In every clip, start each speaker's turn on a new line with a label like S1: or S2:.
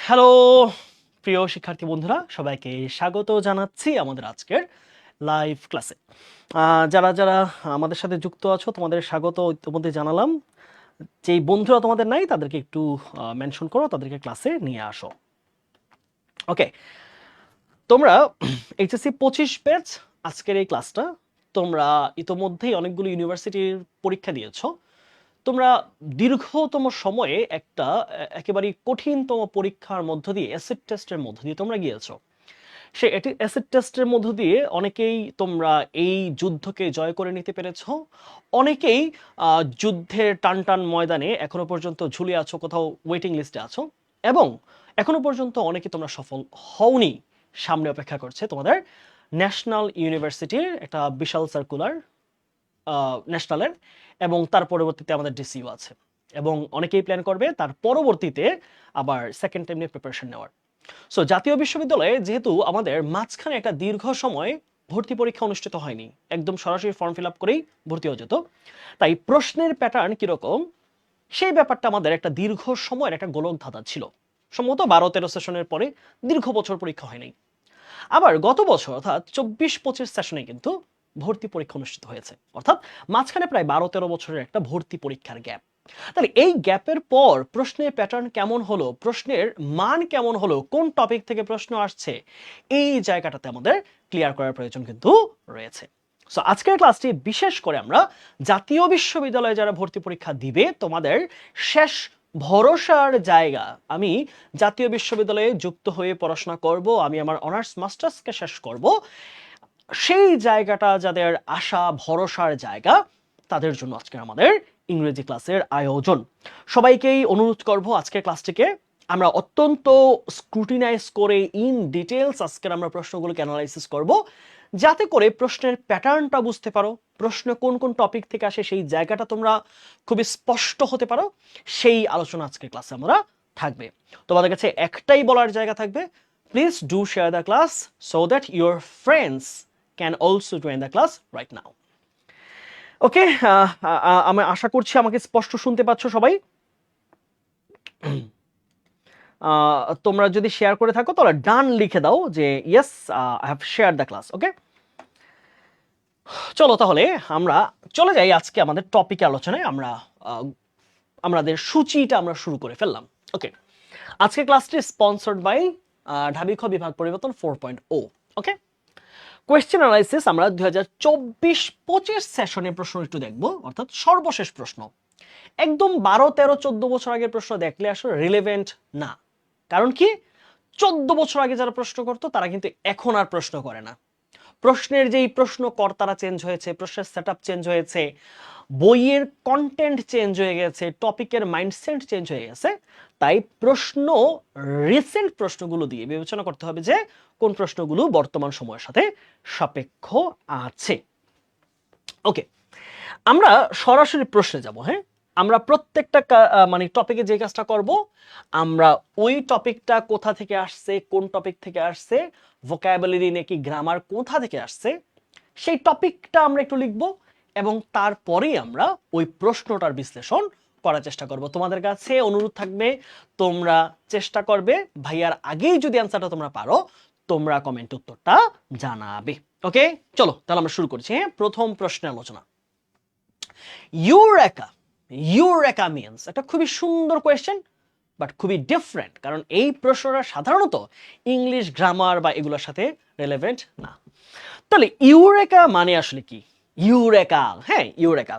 S1: Hello প্রিয় শিক্ষার্থী বন্ধুরা, সবাইকে স্বাগত জানাচ্ছি আমাদের আজকের লাইভ ক্লাসে। যারা যারা আমাদের সাথে যুক্ত আছো তোমাদের স্বাগত ইতিমধ্যে জানালাম। যেই বন্ধুরা তোমাদের নাই তাদেরকে একটু মেনশন করো, তাদেরকে ক্লাসে নিয়ে আসো। ওকে, তোমরা এইচএসসি 25 ব্যাচ আজকের এই ক্লাসটা তোমরা ইতোমধ্যেই অনেকগুলো ইউনিভার্সিটির পরীক্ষা দিয়েছো। তোমরা দীর্ঘতম সময়ে একটা একেবারেই কঠিনতম পরীক্ষার মধ্য দিয়ে অ্যাসিড টেস্টের মধ্য দিয়ে তোমরা গিয়েছো। সে এটি অ্যাসিড টেস্টের মধ্য দিয়ে অনেকেই তোমরা এই যুদ্ধকে জয় করে নিতে পেরেছো। অনেকেই যুদ্ধের টান টান ময়দানে এখনো পর্যন্ত ঝুলে আছো, কোথাও ওয়েটিং লিস্টে আছো, এবং এখনো পর্যন্ত অনেকে তোমরা সফল হওনি। সামনে অপেক্ষা করছে তোমাদের ন্যাশনাল ইউনিভার্সিটির একটা বিশাল সার্কুলার, ন্যাশনালের, এবং তার পরবর্তীতে আমাদের ডিসিউ আছে, এবং অনেকেই প্ল্যান করবে তার পরবর্তীতে আবার সেকেন্ড টাইম নিয়ে প্রিপারেশন নেওয়ার। সো জাতীয় বিশ্ববিদ্যালয়ে যেহেতু আমাদের মাঝখানে একটা দীর্ঘ সময় ভর্তি পরীক্ষা অনুষ্ঠিত হয়নি, একদম সরাসরি ফর্ম ফিল আপ করেই ভর্তি হয়ে যেত, তাই প্রশ্নের প্যাটার্ন কিরকম সেই ব্যাপারটা আমাদের একটা দীর্ঘ সময়ের একটা গোলক ধাঁধা ছিল। সম্ভবত 12-13 সেশনের পরে দীর্ঘ বছর পরীক্ষা হয়নি। আবার গত বছর অর্থাৎ 24-25 সেশনে কিন্তু ভর্তি পরীক্ষা অনুষ্ঠিত হয়েছে, অর্থাৎ মাঝখানে প্রায় 12-13 বছরের একটা ভর্তি পরীক্ষার গ্যাপ। তাহলে এই গ্যাপের পর প্রশ্নের প্যাটার্ন কেমন হলো, প্রশ্নের মান কেমন হলো, কোন টপিক থেকে প্রশ্ন আসছে, এই জায়গাটাতে আমাদের ক্লিয়ার করার প্রয়োজন কিন্তু রয়েছে। সো আজকের ক্লাসটি বিশেষ করে আমরা জাতীয় বিশ্ববিদ্যালয়ে যারা ভর্তি পরীক্ষা দিবে তোমাদের শেষ ভরসার জায়গা। আমি জাতীয় বিশ্ববিদ্যালয়ে যুক্ত হয়ে পড়াশোনা করব, আমি আমার অনার্স মাস্টার্সকে শেষ করব, সেই জায়গাটা যাদের আশা ভরসার জায়গা, তাদের জন্য আজকে আমাদের ইংরেজি ক্লাসের আয়োজন। সবাইকেই অনুরোধ করব আজকের ক্লাসটিকে আমরা অত্যন্ত স্ক্রুটিনাইজ করে ইন ডিটেলস আজকের আমরা প্রশ্নগুলোকে অ্যানালাইসিস করব, যাতে করে প্রশ্নের প্যাটার্নটা বুঝতে পারো, প্রশ্ন কোন কোন টপিক থেকে আসে সেই জায়গাটা তোমরা খুবই স্পষ্ট হতে পারো। সেই আলোচনা আজকের ক্লাসে আমরা থাকবে। তোমাদের কাছে একটাই বলার জায়গা থাকবে, please do share the class so that your friends can also join the class right now. Okay, আমি আশা করছি আমাকে স্পষ্ট শুনতে পাচ্ছ সবাই। তোমরা যদি শেয়ার করে থাকো তাহলে ডান লিখে দাও যে yes I have share the class. Okay, চলো তাহলে আমরা চলে যাই আজকে আমাদের টপিকে আলোচনায়। আমাদের সূচিটা আমরা শুরু করে ফেললাম। ওকে, আজকে ক্লাসটি স্পন্সর্ড বাই ঢাবি খ বিভাগ পরিবর্তন 4.0। ওকে, কোয়েশ্চেন অ্যানালাইসিস আমরা 2024-25 সেশনের প্রশ্ন একটু দেখব, অর্থাৎ সর্বশেষ প্রশ্ন। একদম 12-13-14 বছর আগের প্রশ্ন দেখলে আসলে রিলেভেন্ট না। কারণ কি, 14 বছর আগে যারা প্রশ্ন করতো তারা কিন্তু এখন আর প্রশ্ন করে না। প্রশ্নের যেই প্রশ্নকর্তারা চেঞ্জ হয়েছে, প্রশ্নের সেটআপ চেঞ্জ হয়েছে, বইয়ের কন্টেন্ট চেঞ্জ হয়ে গেছে, টপিকের মাইন্ডসেট চেঞ্জ হয়ে গেছে। তাই প্রশ্ন রিসেন্ট প্রশ্নগুলো দিয়ে বিবেচনা করতে হবে যে কোন প্রশ্নগুলো বর্তমান সময়ের সাথে সাপেক্ষ আছে। ওকে, আমরা সরাসরি প্রশ্নে যাব। হ্যাঁ, আমরা প্রত্যেকটা মানে টপিকে যে কাজটা করব, আমরা ওই টপিকটা কোথা থেকে আসছে, কোন টপিক থেকে আসছে, ভোকাবুলারি নাকি গ্রামার কোথা থেকে আসছে, সেই টপিকটা আমরা একটু লিখব, এবং তারপরেই আমরা ওই প্রশ্নটার বিশ্লেষণ করার চেষ্টা করব। তোমাদের কাছে অনুরোধ থাকবে তোমরা চেষ্টা করবে ভাইয়ার আগেই যদি অ্যান্সারটা তোমরা পারো তোমরা কমেন্ট উত্তরটা জানাবে। ওকে, চলো তাহলে আমরা শুরু করছি। হ্যাঁ, প্রথম প্রশ্নের আলোচনা। ইউরেকা, ইউরেকা মিন্স একটা খুবই সুন্দর কোয়েশ্চেন, বাট খুবই ডিফারেন্ট, কারণ এই প্রশ্নটা সাধারণত ইংলিশ গ্রামার বা এগুলোর সাথে রিলেভেন্ট না। তাহলে ইউরেকা মানে আসলে কি? ইউরেকা, হ্যাঁ ইউরেকা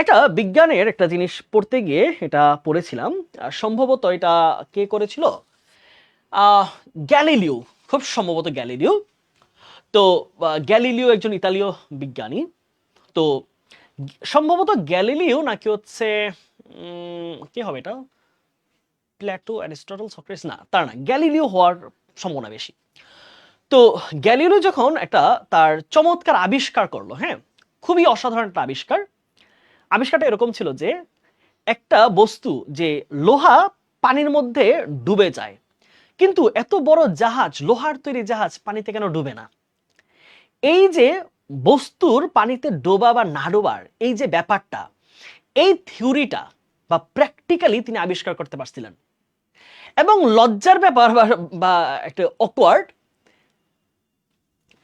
S1: একটা বিজ্ঞানের একটা জিনিস পড়তে গিয়ে এটা পড়েছিলাম। সম্ভবত এটা কে করেছিল, গ্যালিলিও, খুব সম্ভবত গ্যালিলিও। তো গ্যালিলিও একজন ইতালীয় বিজ্ঞানী। তো সম্ভবত গ্যালিলিও নাকি হচ্ছে কি হবে এটা, প্লেটো, অ্যারিস্টটল, সক্রেটিস, না তার না, গ্যালিলিও হওয়ার সম্ভাবনা বেশি। তো গ্যালিলিও যখন একটা তার চমৎকার আবিষ্কার করলো, হ্যাঁ খুবই অসাধারণ একটা আবিষ্কার। আবিষ্কারটা এরকম ছিল যে একটা বস্তু, যে লোহা পানির মধ্যে ডুবে যায়, কিন্তু এত বড় জাহাজ, লোহার তৈরি জাহাজ পানিতে কেন ডুবে না? এই যে বস্তুর পানিতে ডোবা বা না ডোবার এই যে ব্যাপারটা, এই থিওরিটা বা প্র্যাকটিক্যালি তিনি আবিষ্কার করতে পারছিলেন। এবং লজ্জার ব্যাপার বা একটা অকওয়ার্ড,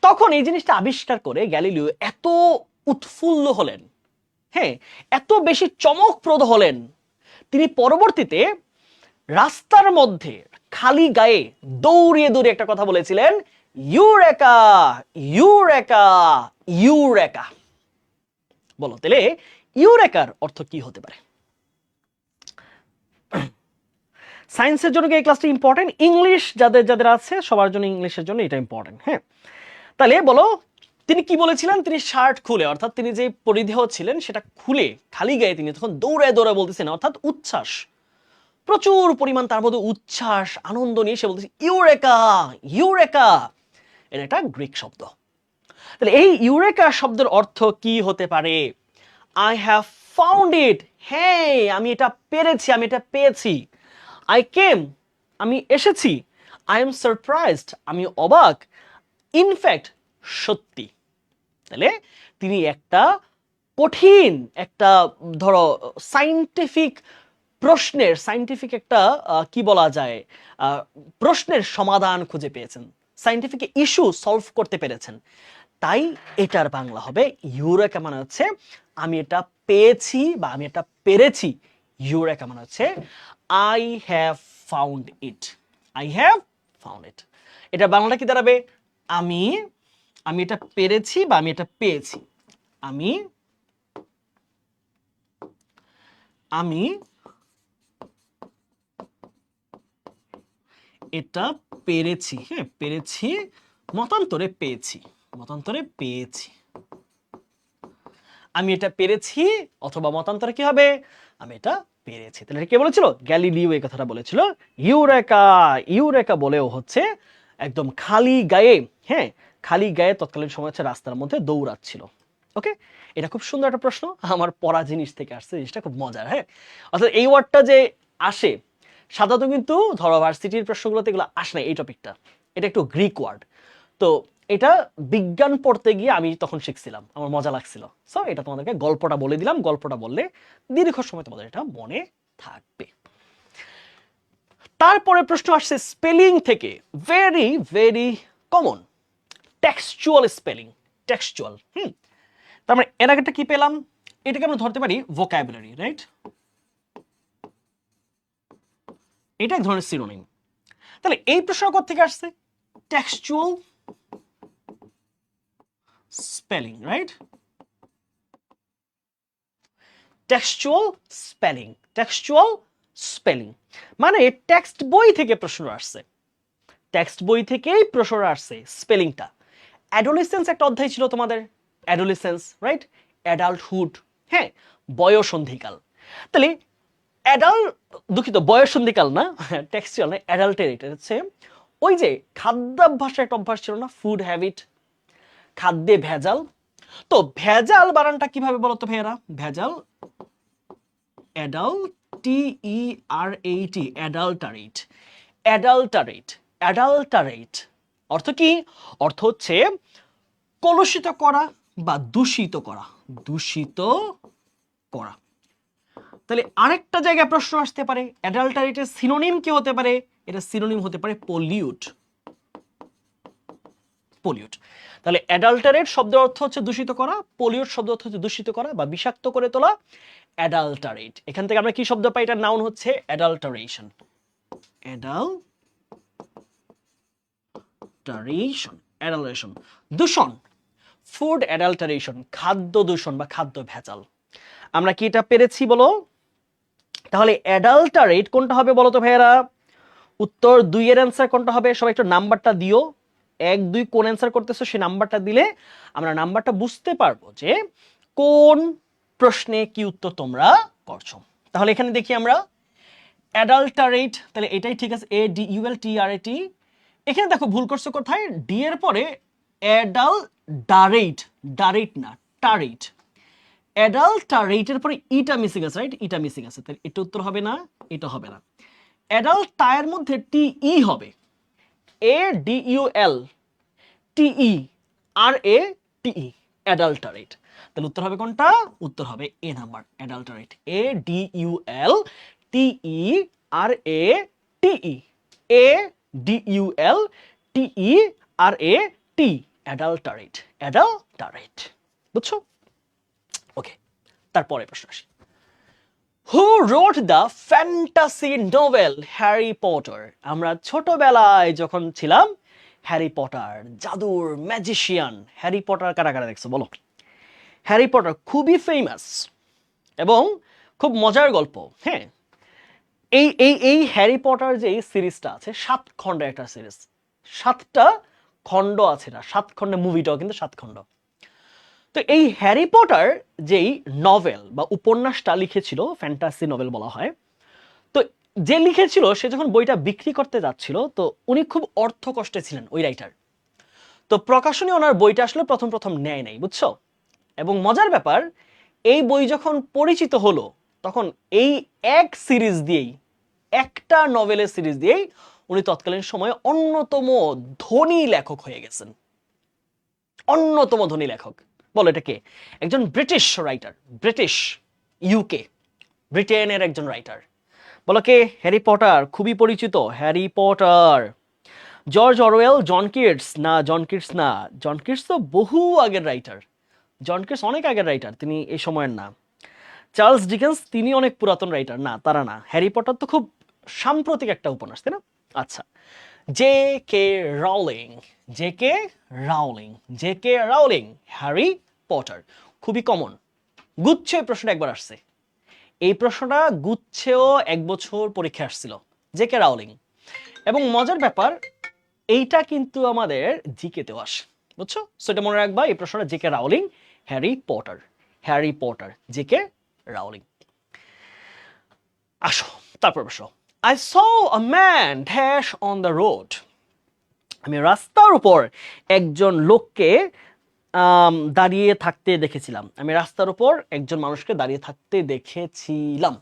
S1: তখন এই জিনিসটা আবিষ্কার করে গ্যালিলিও এত উৎফুল্ল হলেন, হ্যাঁ, এত বেশি চমকপ্রদ হলেন, তিনি পরবর্তীতে রাস্তার মধ্যে খালি গায়ে দৌড়িয়ে দৌড়িয়ে একটা কথা বলেছিলেন, ইউরেকা, ইউরেকা, ইউরেকা। বলো তাহলে ইউরেকার অর্থ কি হতে পারে? সায়েন্সের জন্য এই ক্লাসটা ইম্পর্টেন্ট, ইংলিশ যাদের যাদের আছে সবার জন্য ইংলিশের জন্য এটা ইম্পর্টেন্ট। হ্যাঁ, তাহলে বলো তিনি কি বলেছিলেন? তিনি শার্ট খুলে, অর্থাৎ তিনি যে পরিধেয় ছিলেন সেটা খুলে খালি গায়ে তিনি তখন দৌড়ায় দৌড়ায় বলতেছেন, অর্থাৎ উচ্ছ্বাস, প্রচুর পরিমাণ তার মধ্যে উচ্ছ্বাস আনন্দ নিয়ে সে বলতেছে ইউরেকা, ইউরেকা। এটা একটা গ্রিক শব্দ। তাহলে এই ইউরেকা শব্দের অর্থ কি হতে পারে? আই হ্যাভ ফাউন্ড ইট, হ্যাঁ আমি এটা পেরেছি, আমি এটা পেয়েছি। আই কেম, আমি এসেছি। আই এম সারপ্রাইজড, আমি অবাক। ইনফ্যাক্ট, সত্যি। তাহলে তিনি একটা কঠিন একটা ধরো সাইন্টিফিক প্রশ্নের, সাইন্টিফিক একটা কি বলা যায়, প্রশ্নের সমাধান খুঁজে পেয়েছেন, সাইন্টিফিক ইস্যু সলভ করতে পেরেছেন। তাই এটার বাংলা হবে ইউরেকা, মানে হচ্ছে আমি এটা পেয়েছি বা আমি এটা পেরেছি। ইউরেকা মানে হচ্ছে I have found it, I have found it. এটা বাংলাটা কি দাঁড়াবে? আমি আমি এটা পেরেছি বা আমি এটা পেয়েছি। আমি আমি এটা পেরেছি, হ্যাঁ পেরেছি, মতান্তরে পেয়েছি, মতান্তরে পেয়েছি। আমি এটা পেরেছি অথবা মতান্তরে কি হবে? আমি এটা পেরেছি। তাহলে কে বলেছিল? গ্যালিলিও এই কথাটা বলেছিল। ইউরেকা, ইউরেকা বলেও হচ্ছে একদম খালি গায়ে, হ্যাঁ খালি গায়ে তৎকালীন সময় হচ্ছে রাস্তার মধ্যে দৌড়াচ্ছিল। ওকে, এটা খুব সুন্দর একটা প্রশ্ন, আমার পড়া জিনিস থেকে আসছে, জিনিসটা খুব মজার। হ্যাঁ, অর্থাৎ এই ওয়ার্ডটা যে আসে সাধারণত কিন্তু ধরো ভার্সিটির প্রশ্নগুলোতে এগুলো আসে না, এই টপিকটা, এটা একটু গ্রিক ওয়ার্ড। তো এটা বিজ্ঞান পড়তে গিয়ে আমি তখন শিখছিলাম, আমার মজা লাগছিল। সো এটা তোমাদেরকে গল্পটা বলে দিলাম, গল্পটা বললে দীর্ঘ সময় তোমাদের এটা মনে থাকবে। তারপরে প্রশ্ন আসছে স্পেলিং থেকে, very very common, textual spelling, textual. তার মানে এর আগেটা কি পেলাম? এটাকে আমরা ধরতে পারি ভোকাবুলারি, রাইট? এটা এক ধরনের সিনোনিম। তাহলে এই প্রশ্ন থেকে আসছে textual spelling, right? Textual spelling, textual spelling মানে টেক্সট বই থেকে প্রশ্ন আসছে, টেক্সট বই থেকেই প্রশ্ন আসছে স্পেলিংটা। অ্যাডোলেসেন্স একটা অধ্যায় ছিল তোমাদের, অ্যাডোলেসেন্স, রাইট? অ্যাডাল্টহুড, হ্যাঁ বয়ঃসন্ধিকাল। তাহলে দুঃখিত বয়ঃসন্ধিকাল না, টেক্সচুয়াল না, অ্যাডাল্টারেট হচ্ছে ওই যে খাদ্যাভ্যাসের একটা অভ্যাস ছিল না, ফুড হ্যাবিট, খাদ্যে ভেজাল। তো ভেজাল বানানটা কিভাবে বলতো ভাইয়ারা? ভেজাল অ্যাডাল্টারেট, অ্যাডাল্টারেট, অ্যাডাল্টারেট, অ্যাডাল্টারেট অর্থ কি? অর্থ হচ্ছে কলুষিত করা বা দূষিত করা, দূষিত করা। তাহলে আরেকটা জায়গায় প্রশ্ন আসতে পারে অ্যাডাল্টারেটের সিনোনিম কি হতে পারে? এটা সিনোনিম হতে পারে পলিউট, পলিউট। তাহলে অ্যাডাল্টারেট শব্দের অর্থ হচ্ছে দূষিত করা, পলিউট শব্দ অর্থ হচ্ছে দূষিত করা বা বিষাক্ত করে তোলা। অ্যাডাল্টারেট, এখান থেকে আমরা কি শব্দ পাই? এটা নাউন হচ্ছে অ্যাডাল্টারেশন, অ্যাডাল্টারেশন, অ্যাডাল্টারেশন দূষণ, ফুড অ্যাডাল্টারেশন খাদ্য দূষণ বা খাদ্য ভেজাল। আমরা কি এটা পেরেছি বলো? তাহলে অ্যাডাল্টারেট কোনটা হবে বলো তো ভাইয়েরা? উত্তর 2 এর অ্যান্সার কোনটা হবে? সবাই একটু নাম্বারটা দিও, 1 2 কোন অ্যান্সার করতেছো সেই নাম্বারটা দিলে আমরা নাম্বারটা বুঝতে পারবো যে কোন প্রশ্নে কি উত্তর তোমরা করছো। তাহলে এখানে দেখি আমরা অ্যাডাল্টারেট, তাহলে এটাই ঠিক আছে, ADULTRAT। এখানে দেখো ভুল করছো কোথায়? ডি এর পরে অ্যাডাল্টারেট, ডারেট না টারেট, অ্যাডাল্টারেটের পরে ইটা মিসিং আছে, রাইট? ইটা মিসিং আছে, তাহলে এটা উত্তর হবে না, এটা হবে না। অ্যাডাল্টায়ের মধ্যে TE হবে, ADULTERATE, অ্যাডাল্টারেট। তাহলে উত্তর হবে কোনটা? উত্তর হবে A number, adulterate, ADULTERATE। T E, ADULTERAT, adulterate, adulterate. বুঝছো? ওকে, তারপরে প্রশ্ন আসি। Who wrote the fantasy novel Harry Potter? আমরা ছোটবেলায় যখন ছিলাম, হ্যারি পটার, জাদুর ম্যাজিশিয়ান হ্যারি পটার কারা কারা দেখছো বলো? হ্যারি পটার খুবই ফেমাস এবং খুব মজার গল্প। হ্যাঁ, এই হ্যারি পটার যে এই সিরিজটা আছে 7 খণ্ডের একটা সিরিজ, 7টা খণ্ড আছে, না 7 খণ্ডের মুভিটাও কিন্তু 7 খণ্ড। তো এই হ্যারি পটার যেই নভেল বা উপন্যাসটা লিখেছিল, ফ্যান্টাসি নভেল বলা হয়, তো যে লিখেছিল সে যখন বইটা বিক্রি করতে যাচ্ছিল, তো উনি খুব অর্থ কষ্টে ছিলেন ওই রাইটার। তো প্রকাশনী ওনার বইটা আসলে প্রথম প্রথম নেয় নাই, বুঝছো? এবং মজার ব্যাপার, এই বই যখন পরিচিত হলো তখন এই এক সিরিজ দিয়েই, একটা নভেলের সিরিজ দিয়েই উনি তৎকালীন সময়ে অন্যতম ধনী লেখক হয়ে গেছেন। অন্যতম ধনী লেখক। বলো এটা কে? একজন ব্রিটিশ রাইটার, ব্রিটিশ, ইউকে, ব্রিটেনের একজন রাইটার। বলো কে? হ্যারি পটার, খুবই পরিচিত Harry Potter. George Orwell, John Keats না, জন কিটস না, জন কিটস তো বহু আগের রাইটার, জন কিটস অনেক আগের রাইটার, তিনি এই সময়ের না। চার্লস ডিকেন্স, তিনি অনেক পুরাতন রাইটার, না তারা না। হ্যারি পটার তো খুব সাম্প্রতিক একটা উপন্যাস, তাই না? আচ্ছা, J K Rowling, J K Rowling, J K Rowling, Harry Potter, খুবই কমন। গুচ্ছে প্রশ্নটা একবার আসছে, এই প্রশ্নটা গুচ্ছেও 1 বছর পরীক্ষা আসছিল, জে কে রাউলিং। এবং মজার ব্যাপার, এইটা কিন্তু আমাদের জিকেতেও আসে, বুঝছো? সো এটা মনে রাখবা, এই প্রশ্নটা J K Rowling, Harry Potter, Harry Potter, J K Rowling. আসো তারপর প্রশ্ন। I saw a man dash on the road. আমি রাস্তার উপর একজন লোককে দাঁড়িয়ে থাকতে দেখেছিলাম। আমি রাস্তার উপর একজন মানুষকে দাঁড়িয়ে থাকতে দেখেছিলাম।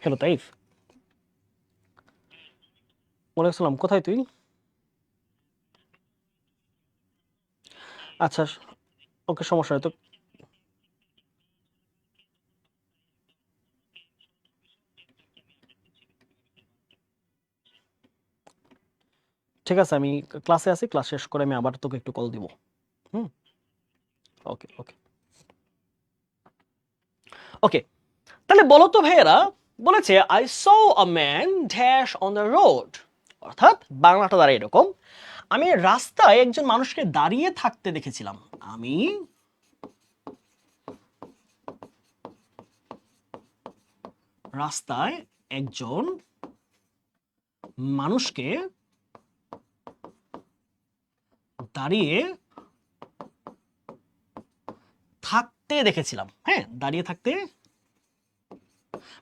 S1: হ্যালো তাইফ, ওয়ালাইকুম আসসালাম, কোথায় তুই? আচ্ছা, ওকে, সমস্যা নেই তো। ঠিক আছে, আমি ক্লাসে আছি, ক্লাস শেষ করে আমি আবার তোকে একটু কল দিব। হুম, ওকে ওকে ওকে। তাহলে বলো তো ভাইয়েরা, বলেছে I saw a man dash on the road, অর্থাৎ বাংলাটা দাঁড়িয়ে এরকম, আমি রাস্তায় একজন মানুষকে দাঁড়িয়ে থাকতে দেখেছিলাম। আমি রাস্তায় একজন মানুষকে দাঁড়িয়ে থাকতে দেখেছিলাম। হ্যাঁ, দাঁড়িয়ে থাকতে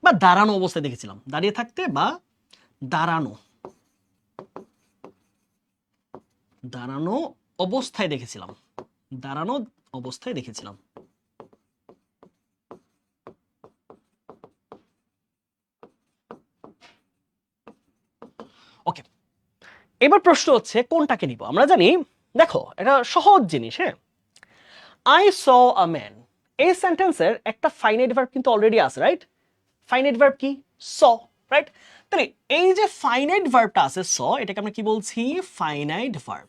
S1: বা দাঁড়ানো অবস্থায় দেখেছিলাম, দাঁড়িয়ে থাকতে বা দাঁড়ানো, দাঁড়ানো অবস্থায় দেখেছিলাম, দাঁড়ানো অবস্থায় দেখেছিলাম। ওকে, এবার প্রশ্ন হচ্ছে কোনটাকে নিব। আমরা জানি, দেখো এটা সহজ জিনিস। হ্যাঁ, আই স আ ম্যান, এই সেন্টেন্সের একটা ফাইনাইট ভার্ব কিন্তু অলরেডি আছে, রাইট? ফাইনাইট ভার্ব কি? স, রাইট? তাহলে এই যে ফাইনাইট ভার্বটা আছে স, এটাকে আমরা কি বলছি? Finite verb.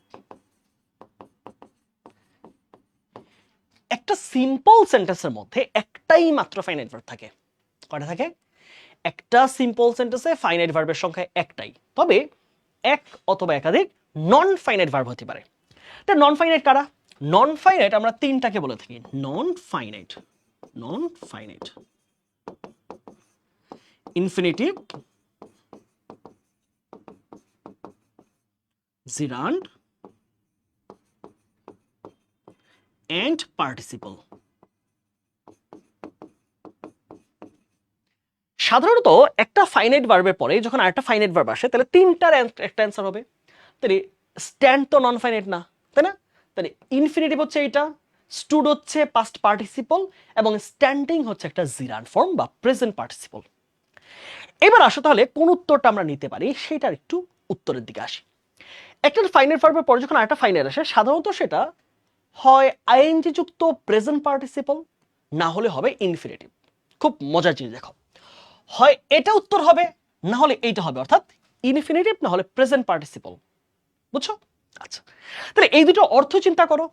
S1: একটা সিম্পল সেন্টেন্সের মধ্যে একটাই মাত্র ফাইনাইট ভার্ব থাকে। কয়টা থাকে? একটা সিম্পল সেন্টেন্সে ফাইনাইট ভার্বের সংখ্যা একটাই, তবে এক অথবা একাধিক নন ফাইনাইট ভার্ব হতে পারে। এটা নন ফাইনাইট কারা? নন ফাইনাইট আমরা তিনটাকে বলে থাকি। Non finite, non finite, infinitive, gerund and participle. সাধারণত একটা ফাইনাইট ভার্বের পরে যখন আরেকটা ফাইনাইট ভার্ব আসে, তাহলে তিনটার একটা অ্যান্সার হবে। তাহলে স্ট্যান্ড তো নন ফাইনাইট না, তাই না? তাহলে ইনফিনিটিভ হচ্ছে এইটা, স্টুড হচ্ছে পাস্ট পার্টিসিপল, এবং স্ট্যান্ডিং হচ্ছে একটা জিরান্ড ফর্ম বা প্রেজেন্ট পার্টিসিপল। এবার আসো তাহলে কোন উত্তরটা আমরা নিতে পারি সেটার একটু উত্তরের দিকে আসি। একটা ফাইনাইট ভার্বের পরে যখন আরেকটা ফাইনাইট আসে, সাধারণত সেটা হয় আইএনজি যুক্ত প্রেজেন্ট পার্টিসিপল, না হলে হবে ইনফিনিটিভ। খুব মজার জিনিস দেখো, হয় এটা উত্তর হবে, না হলে এইটা হবে, অর্থাৎ ইনফিনিটিভ না হলে প্রেজেন্ট পার্টিসিপল। বুঝছো? আচ্ছা, তাহলে এই দুটো অর্থ চিন্তা করো।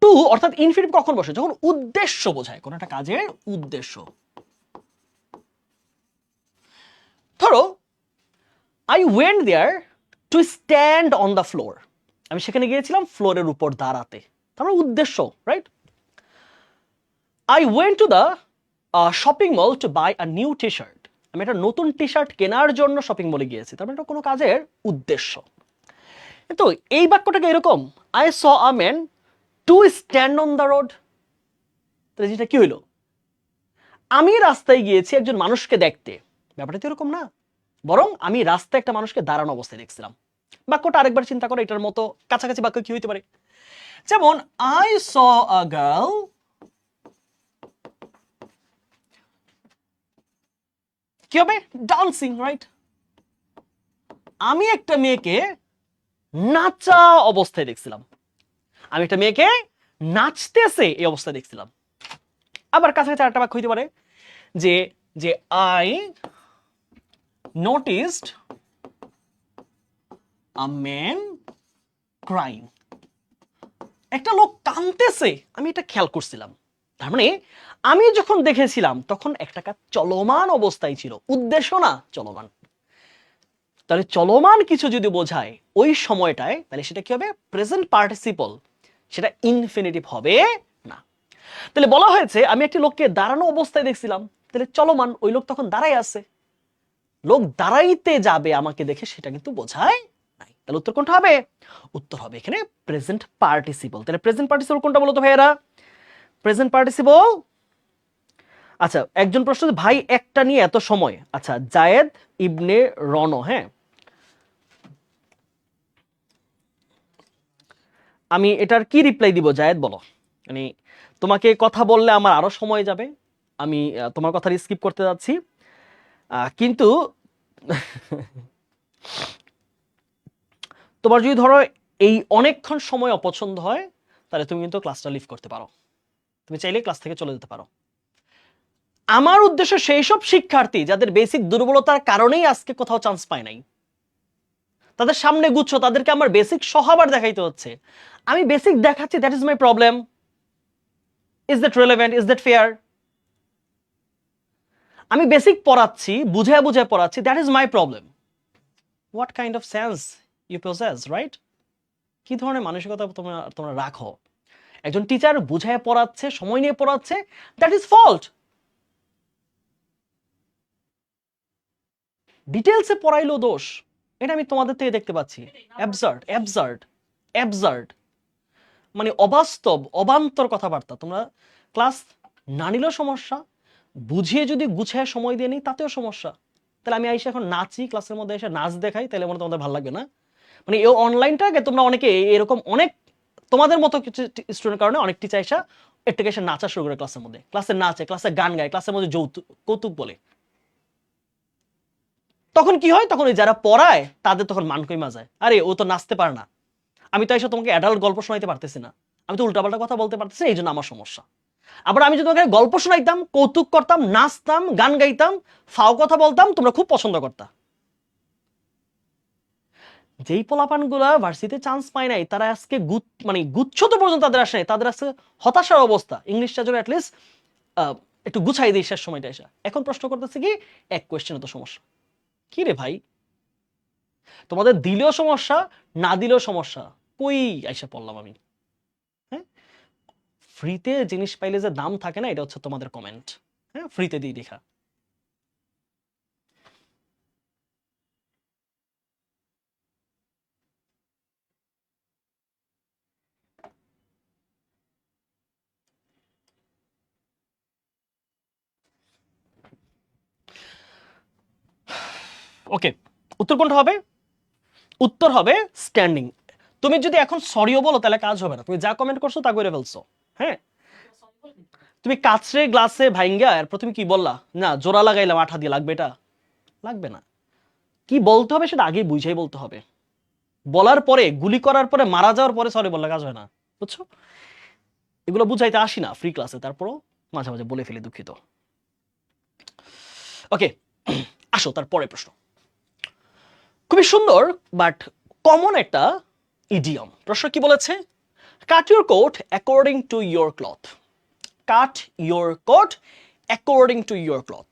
S1: টু অর্থাৎ ইনফিনিটিভ কখন বসে? যখন উদ্দেশ্য বোঝায়, কোন একটা কাজের উদ্দেশ্য। ধরো I went there to stand on the floor, আমি সেখানে গিয়েছিলাম ফ্লোরের উপর দাঁড়াতে, তার মানে উদ্দেশ্য, right? I went to the shopping mall to buy a new T shirt, আমি একটা নতুন টি শার্ট কেনার জন্য শপিং মলে গিয়েছি, তার মানে এটা কোনো কাজের উদ্দেশ্য। তো এই বাক্যটাকে এরকম, I saw a man to stand on the road, তাহলে যেটা কি হইলো? আমি রাস্তায় গিয়েছি একজন মানুষকে দেখতে, ব্যাপারটা তো এরকম না, বরং আমি রাস্তায় একটা মানুষকে দাঁড়ানো অবস্থায় দেখছিলাম। বাক্যটা আরেকবার চিন্তা করো, এটার মতো কাছাকাছি বাক্য কি হইতে পারে? যেমন আই স আ গার্ল কি হবে? Dancing, right? আমি একটা মেয়েকে নাচা অবস্থায় দেখছিলাম, আমি একটা মেয়েকে নাচতেছে এই অবস্থায় দেখছিলাম। আবার কাছাকাছি আরেকটা বাক্য হইতে পারে যে যে I noticed a man crying, একটা লোক কাঁদতেছে আমি এটা খেয়াল করছিলাম। তার মানে আমি যখন দেখেছিলাম তখন একটা কাজ চলমান অবস্থায় ছিল, উদ্দেশ্য না, চলমান। তাহলে চলমান কিছু যদি বোঝায় ওই সময়টায়, তাহলে সেটা কি হবে? প্রেজেন্ট পার্টিসিপল, সেটা ইনফিনিটিভ হবে না। তাহলে বলা হয়েছে আমি একটি লোককে দাঁড়ানো অবস্থায় দেখছিলাম, তাহলে চলমান, ওই লোক তখন দাঁড়াই আছে, লোক দাঁড়াইতে যাবে আমাকে দেখে সেটা কিন্তু বোঝায় নাই। তাহলে উত্তর কোনটা হবে? উত্তর হবে এখানে প্রেজেন্ট পার্টিসিপল। তাহলে প্রেজেন্ট পার্টিসিপল কোনটা বলো তো ভাইয়েরা? Present participle. আচ্ছা, একজন প্রশ্ন, ভাই একটা নিয়ে এত সময়, আচ্ছা জায়েদ ইবনে রন, হ্যাঁ আমি এটার কি রিপ্লাই দিব জায়েদ বলো? মানে তোমাকে কথা বললে আমার আরো সময় যাবে, আমি তোমার কথা স্কিপ করতে যাচ্ছি, কিন্তু তোমার যদি ধরো এই অনেকক্ষণ সময় অপছন্দ হয়, তাহলে তুমি কিন্তু ক্লাসটা লিভ করতে পারো, তুমি চাইলে ক্লাস থেকে চলে যেতে পারো। আমার উদ্দেশ্য সেই সব শিক্ষার্থী যাদের বেসিক দুর্বলতার কারণেই আজকে কোথাও চান্স পায় নাই, তাদের সামনে গুচ্ছ, তাদেরকে আমার বেসিক সহাবার দেখাইতে হচ্ছে, আমি বেসিক দেখাচ্ছি, that is my problem. Is that relevant? Is that fair? আমি বেসিক পড়াচ্ছি, বুঝায় বুঝায় পড়াচ্ছি, that is my problem. What kind of sense you possess, right? কি ধরনের মানসিকতা তোমরা তোমরা রাখো? একজন টিচার বুঝায় পড়াচ্ছে, সময় নিয়ে পড়াচ্ছে, দ্যাট ইজ ফল্ট। ডিটেলসে পড়াইলো দোষ, এটা আমি তোমাদের থেকে দেখতে পাচ্ছি। অ্যাবসার্ড, অ্যাবসার্ড, অ্যাবসার্ড, মানে অবাস্তব, অবান্তর কথাবার্তা। তোমরা ক্লাস না নিলেও সমস্যা, বুঝিয়ে যদি গুছায় সময় দিয়ে নিই তাতেও সমস্যা। তাহলে আমি আইসা এখন নাচি, ক্লাসের মধ্যে এসে নাচ দেখাই, তাহলে মনে তোমাদের ভালো লাগবে না? মানে এই অনলাইনটাকে তোমরা অনেকে এরকম অনেক তোমাদের মতো কিছু স্টুডেন্টের কারণে অনেক টিচার এসে একটু এসে নাচা শুরু করে ক্লাসের মধ্যে, ক্লাসে নাচে, ক্লাসে গান গায়, ক্লাসের মধ্যে যৌতুক কৌতুক বলে। তখন কি হয়? তখন ওই যারা পড়ায় তাদের তখন মান কইমা যায়, আরে ও তো নাচতে পারে না, আমি তো এসে তোমাকে অ্যাডাল্ট গল্প শোনাইতে পারতেছি না, আমি তো উল্টাপাল্টা কথা বলতে পারতেছি না, এই জন্য আমার সমস্যা। আবার আমি যদি তোমাকে গল্প শোনাইতাম, কৌতুক করতাম, নাচতাম, গান গাইতাম, ফাও কথা বলতাম, তোমরা খুব পছন্দ করতা। যেই পোলাপানগুলা ভার্সিটিতে চান্স পায় নাই, তারা আজকে মানে গুচ্ছ তো পর্যন্ত তাদের আসে নাই, তাদের আছে হতাশার অবস্থা। ইংলিশটা যদি অ্যাটলিস্ট একটু গুছাই দিই শেষ সময়টা এসে, এখন প্রশ্ন করতেছে কি এক কোয়েশ্চেনে তো সমস্যা। কি রে ভাই, তোমাদের দিলেও সমস্যা, না দিলেও সমস্যা, কই আইসা পড়লাম আমি? হ্যাঁ, ফ্রিতে জিনিস পাইলে যে দাম থাকে না, এটা হচ্ছে তোমাদের কমেন্ট। হ্যাঁ, ফ্রিতে দিই দেখা। ওকে, উত্তর কোনটা হবে? উত্তর হবে স্ট্যান্ডিং। তুমি যদি এখন সরিও বলো তাহলে কাজ হবে না, তুমি যা কমেন্ট করছো তা করে ফেলছো। হ্যাঁ, তুমি কাচরে গ্লাসে ভাইঙ্গা এরপর তুমি কি বললা, না জোড়া লাগাইলাম আঠা দিয়ে, লাগবে এটা? লাগবে না। কি বলতে হবে সেটা আগেই বুঝাই বলতে হবে। বলার পরে, গুলি করার পরে, মারা যাওয়ার পরে সরি বললে কাজ হয় না, বুঝছো? এগুলো বুঝাইতে আসি না ফ্রি ক্লাসে, তারপরও মাঝে মাঝে বলে ফেলি, দুঃখিত। ওকে, আসো তার পরের প্রশ্ন। খুবই সুন্দর বাট কমন একটা ইডিয়ম। প্রশ্ন কি বলেছে? Cut your coat according to your cloth. Cut your coat according to your cloth.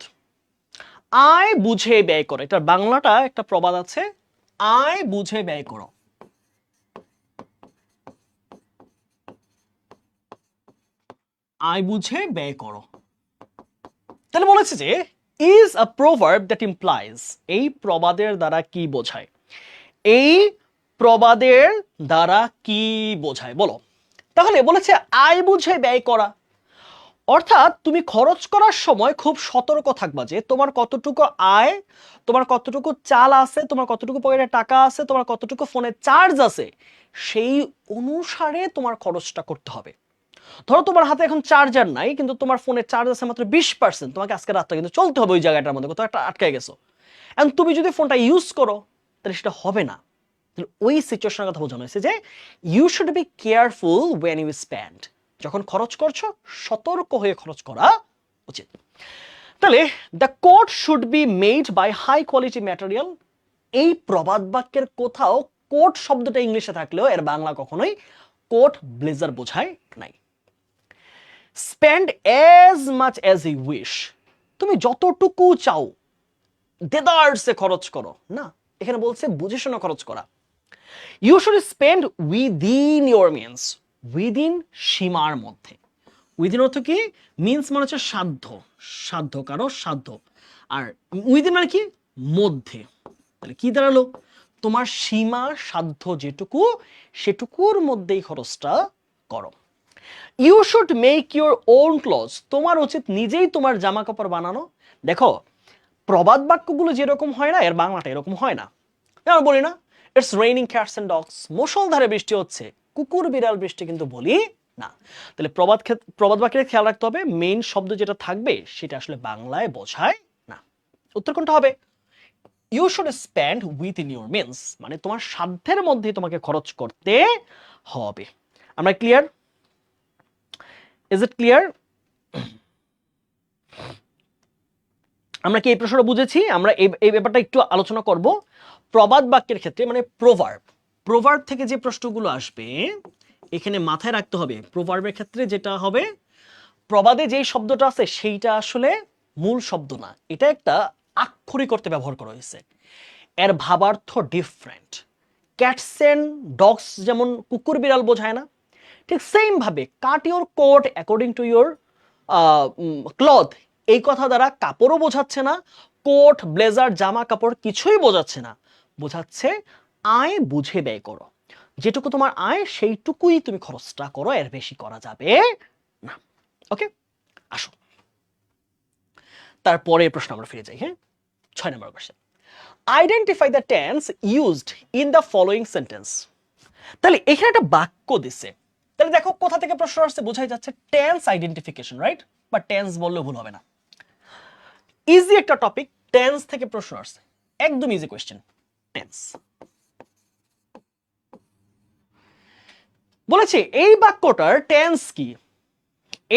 S1: আয় বুঝে ব্যয় করো, এটার বাংলাটা একটা প্রবাদ আছে, আয় বুঝে ব্যয় করো। আয় বুঝে ব্যয় করো। তাহলে বলেছে যে is a proverb that implies, এই প্রবাদের দ্বারা কি বোঝায়? এই প্রবাদের দ্বারা কি বোঝায় বলো? তাহলে বলেছে আয় বুঝে ব্যয় করা, অর্থাৎ তুমি খরচ করার সময় খুব সতর্ক থাকবা যে তোমার কতটুকু আয়, তোমার কতটুকু চাল আছে, তোমার কতটুকু পকেটে টাকা আছে, তোমার কতটুকু ফোনে চার্জ আছে, সেই অনুসারে তোমার খরচটা করতে হবে। ধরো তোমার হাতে এখন চার্জার নাই কিন্তু তোমার ফোনে চার্জ আছে মাত্র 20%, তোমাকে আজকে রাতটা কিন্তু চলতে হবে ওই জায়গাটার মধ্যে, কোথাও একটা আটকে গেছো, এখন তুমি যদি ফোনটা ইউজ করো তাহলে সেটা হবে না। ওই সিচুয়েশনের কথা বোঝানো হয়েছে যে you should be careful when you spend, যখন খরচ করছো সতর্ক হয়ে খরচ করা উচিত। তাহলে the coat should be made by high quality material, এই প্রবাদ বাক্যের কোথাও কোট শব্দটা ইংলিশে থাকলেও এর বাংলা কখনোই কোট ব্লেজার বোঝায় নাই। Spend as much as you wish, তুমি যতটুকু চাও দেদারসে খরচ করো না, এখানে বলছে বুঝে শুনে খরচ করা। You should spend within your means, within সীমার মধ্যে। উইদিন অর্থ কি? মিনস মানে হচ্ছে সাধ্য, সাধ্য কারো সাধ্য, আর উইদিন মানে কি? মধ্যে। তাহলে কি দাঁড়ালো? তোমার সীমা সাধ্য যেটুকু সেটুকুর মধ্যেই খরচটা করো। You should make your own clothes, তোমার উচিত নিজেই তোমার জামা কাপড় বানানো। দেখো প্রবাদ বাক্যগুলো যেরকম হয় না এর বাংলাটা এরকম হয় না। আমরা বলি না it's raining cats and dogs, মুষলধারে বৃষ্টি হচ্ছে, কুকুর বিড়াল বৃষ্টি কিন্তু বলি না। তাহলে প্রবাদ বাক্যের খেয়াল রাখতে হবে মেইন শব্দ যেটা থাকবে সেটা আসলে বাংলায় বোঝায় না। উত্তর কোনটা হবে? You should spend within your means, মানে তোমার সাধ্যের মধ্যে তোমাকে খরচ করতে হবে। আমরা ক্লিয়ার? Is it clear? আমরা কি এই প্রশ্নটা বুঝেছি? আমরা এই ব্যাপারটা একটু আলোচনা করব। প্রবাদ বাক্যের ক্ষেত্রে মানে প্রোভার্ব, প্রোভার্ব থেকে যে প্রশ্নগুলো আসবে এখানে মাথায় রাখতে হবে। প্রোভার্বের ক্ষেত্রে যেটা হবে, প্রবাদে যেই শব্দটা আছে সেইটা আসলে মূল শব্দ না, এটা একটা আক্ষরিক অর্থে ব্যবহার করা হয়েছে, এর ভাবার্থ ডিফারেন্ট। ক্যাটস এন্ড ডগস যেমন কুকুর বিড়াল বোঝায় না, ঠিক সেম ভাবে cut your coat according to your cloth, এই কথা দ্বারা কাপড়ও বোঝাচ্ছে না, কোট ব্লেজার জামা কাপড় কিছুই বোঝাচ্ছে না, বোঝাচ্ছে আয় বুঝে ব্যয় করো, যেটুকু তোমার আয় সেইটুকুই তুমি খরচটা করো, এর বেশি করা যাবে না। ওকে, আসো তারপরে প্রশ্ন আমরা ফিরে যাই। হ্যাঁ, 6 নম্বর question, identify the tense used in the following sentence. তাহলে এখানে একটা বাক্য দিছে, তাহলে দেখো কোথা থেকে প্রশ্ন আসছে, বোঝাই যাচ্ছে টেন্স আইডেন্টিফিকেশন, রাইট? বা টেন্স বললে ভুল হবে না, ইজি একটা টপিক, টেন্স থেকে প্রশ্ন আসছে, একদম ইজি কোয়েশ্চেন। টেন্স বলেছে এই বাক্যটার টেন্স কি,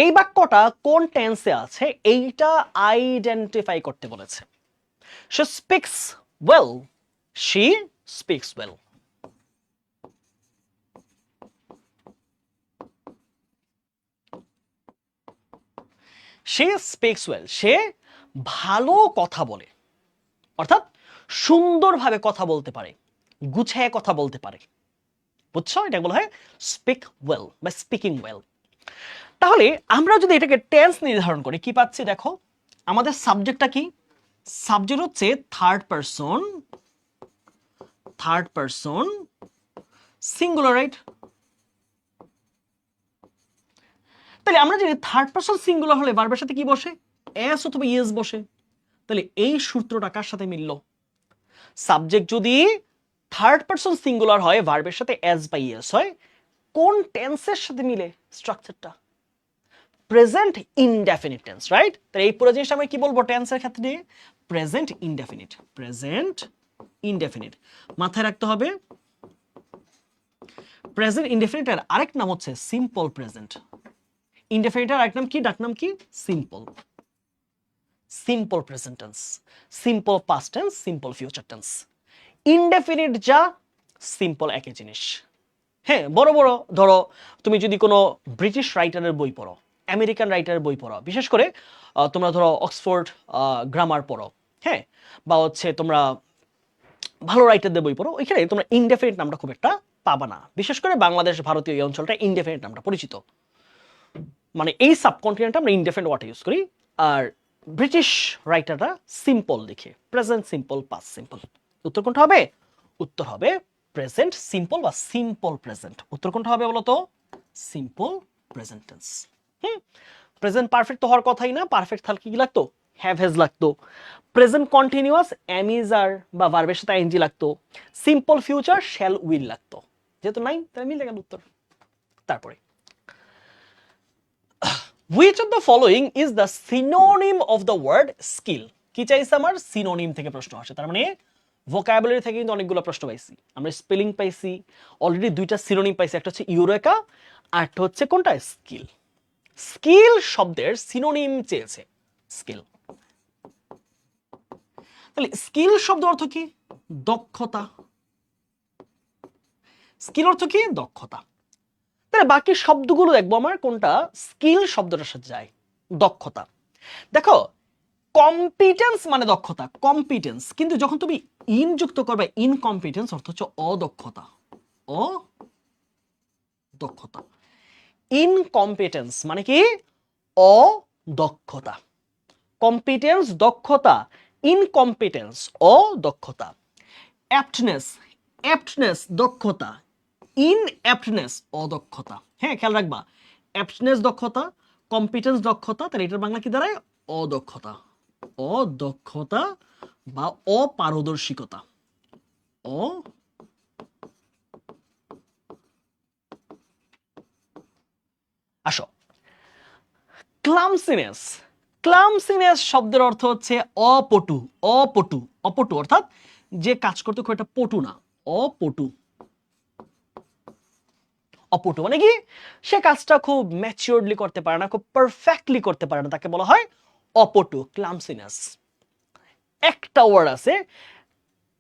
S1: এই বাক্যটা কোন টেন্সে আছে এইটা আইডেন্টিফাই করতে বলেছে। she speaks well, she speaks well, she speaks well, সে ভালো কথা বলে, অর্থাৎ সুন্দরভাবে কথা বলতে পারে, গুছিয়ে কথা বলতে পারে, বুঝছো? এটা বলা হয় স্পিক ওয়েল বা স্পিকিং ওয়েল। তাহলে আমরা যদি এটাকে টেন্স নির্ধারণ করি কি পাচ্ছি দেখো, আমাদের সাবজেক্টটা কি? সাবজেক্ট হচ্ছে থার্ড পারসন সিঙ্গুলার, রাইট? তাহলে আমরা যদি থার্ড পারসন সিঙ্গুলার হলে ভার্বের সাথে কি বসে? এস অথবা ইএস বসে। তাহলে এই সূত্রটা কার সাথে মিলল? সাবজেক্ট যদি থার্ড পারসন সিঙ্গুলার হয় ভার্বের সাথে এস বা ইএস হয়, কোন টেন্সের সাথে মিলে স্ট্রাকচারটা? Present indefinite tense, right? তাহলে এই পুরো জিনিসটা আমরা কি বলবো টেন্সের ক্ষেত্রে? প্রেজেন্ট ইনডেফিনিট, প্রেজেন্ট ইনডেফিনিট মাথায় রাখতে হবে। প্রেজেন্ট ইনডেফিনিটের আরেক নাম হচ্ছে সিম্পল প্রেজেন্ট। ইনডেফিনিটের আরেক নাম কি? ডাক নাম কি? Simple. Simple present tense, simple past tense, simple future tense. Indefinite যা, সিম্পল একই জিনিস। হ্যাঁ, বড় বড় ধরো তুমি যদি কোনো ব্রিটিশ রাইটারের বই পড়ো, আমেরিকান রাইটারের বই পড়ো, বিশেষ করে তোমরা ধরো অক্সফোর্ড গ্রামার পড়ো, হ্যাঁ, বা হচ্ছে তোমরা ভালো রাইটারদের বই পড়ো, ওইখানে তোমরা ইনডেফিনিট নামটা খুব একটা পাবা না। বিশেষ করে বাংলাদেশ, ভারতীয় এই অঞ্চলটা ইনডেফিনিট নামটা পরিচিত, মানে এই সাবকন্টিনেন্টে আমরা ইনডেফিনিট ওয়ার্ড ইউজ করি। আর ব্রিটিশ রাইটাররা সিম্পল লিখে, প্রেজেন্ট সিম্পল, পাস্ট সিম্পল। উত্তর কোনটা হবে? উত্তর হবে প্রেজেন্ট সিম্পল বা সিম্পল প্রেজেন্ট। উত্তর কোনটা হবে বলো তো? Simple present tense. Present perfect তো হওয়ার কথাই না, পারফেক্ট থাকলে কি লাগতো? হ্যাভ হ্যাজ লাগতো। প্রেজেন্ট কন্টিনিউয়াস এম ইজ আর বা ভার্বের সাথে আইএনজি লাগতো। সিম্পল ফিউচার শ্যাল উইল লাগতো, যেহেতু নাই তাই মিলে গেল উত্তর। তারপরে which of the following is the synonym of the word skill? কি চাইছে আমার? সিনোনিম থেকে প্রশ্ন আসে, তার মানে ভোকাবুলারি থেকে কিন্তু অনেকগুলো প্রশ্ন পাইছি আমরা। স্পেলিং পাইছি অলরেডি, দুইটা সিনোনিম পাইছি, একটা হচ্ছে ইউরেকা আর একটা হচ্ছে কোনটা? স্কিল। স্কিল শব্দের সিনোনিম চেয়েছে স্কিল। তাহলে স্কিল শব্দ অর্থ কি? দক্ষতা। স্কিল অর্থ কি? দক্ষতা। তাহলে বাকি শব্দগুলো দেখবো আমার কোনটা স্কিল শব্দটার সাথে যায়, দক্ষতা। দেখো কম্পিটেন্স মানে দক্ষতা, কম্পিটেন্স, কিন্তু যখন তুমি ইন যুক্ত করবে, ইনকম্পিটেন্স অর্থ হচ্ছে অদক্ষতা, অদক্ষতা। ইনকম্পিটেন্স মানে কি? অদক্ষতা। কম্পিটেন্স দক্ষতা, ইনকম্পিটেন্স অদক্ষতা। অ্যাপ্টনেস, অ্যাপ্টনেস দক্ষতা, ইনঅ্যাপ্টনেস অদক্ষতা। হ্যাঁ, খেয়াল রাখবা, অ্যাপ্টনেস দক্ষতা, কম্পিটেন্স দক্ষতা, তাহলে এটার বাংলা কি দাঁড়ায়? অদক্ষতা। অদক্ষতা বা অপারদর্শিকতা। ও আসো, ক্লামসিনেস। ক্লামসিনেস শব্দের অর্থ হচ্ছে অপটু। অপটু, অপটু অর্থাৎ যে কাজ করতে খুব একটা পটু না, অপটু। অপটু মানে কি? সে কাজটা খুব ম্যাচিওরলি করতে পারে না, খুব পারফেক্টলি করতে পারে না, তাকে বলা হয় অপটু, ক্লামসিনেস। একটা ওয়ার্ড আছে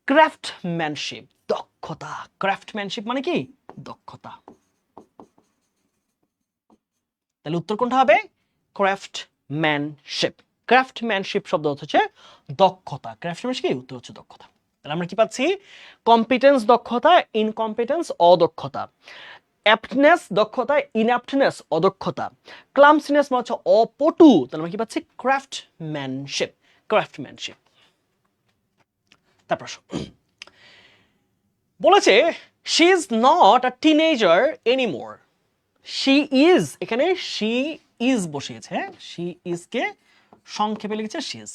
S1: ক্রাফটম্যানশিপ, দক্ষতা। ক্রাফটম্যানশিপ মানে কি? দক্ষতা। তাহলে উত্তর কোনটা হবে? ক্রাফটম্যানশিপ। ক্রাফটম্যানশিপ শব্দ হচ্ছে দক্ষতা। ক্রাফটম্যানশিপ কি? উত্তর হচ্ছে দক্ষতা। তাহলে আমরা কি পাচ্ছি? কম্পিটেন্স দক্ষতা, ইনকম্পিটেন্স অদক্ষতা। অ্যাপ্টনেস দক্ষতা, ইনঅ্যাপ্টনেস অদক্ষতা। ক্লামসিনেস মানে হচ্ছে অপটু, তাহলে আমরা কি পাচ্ছি? ক্রাফটম্যানশিপ, ক্রাফটম্যানশিপ। তারপর বলেছে she is not a teenager anymore. She is, এখানে শি ইজ বসিয়েছে, হ্যাঁ, শি ইজ কে সংক্ষেপে লিখেছে she is.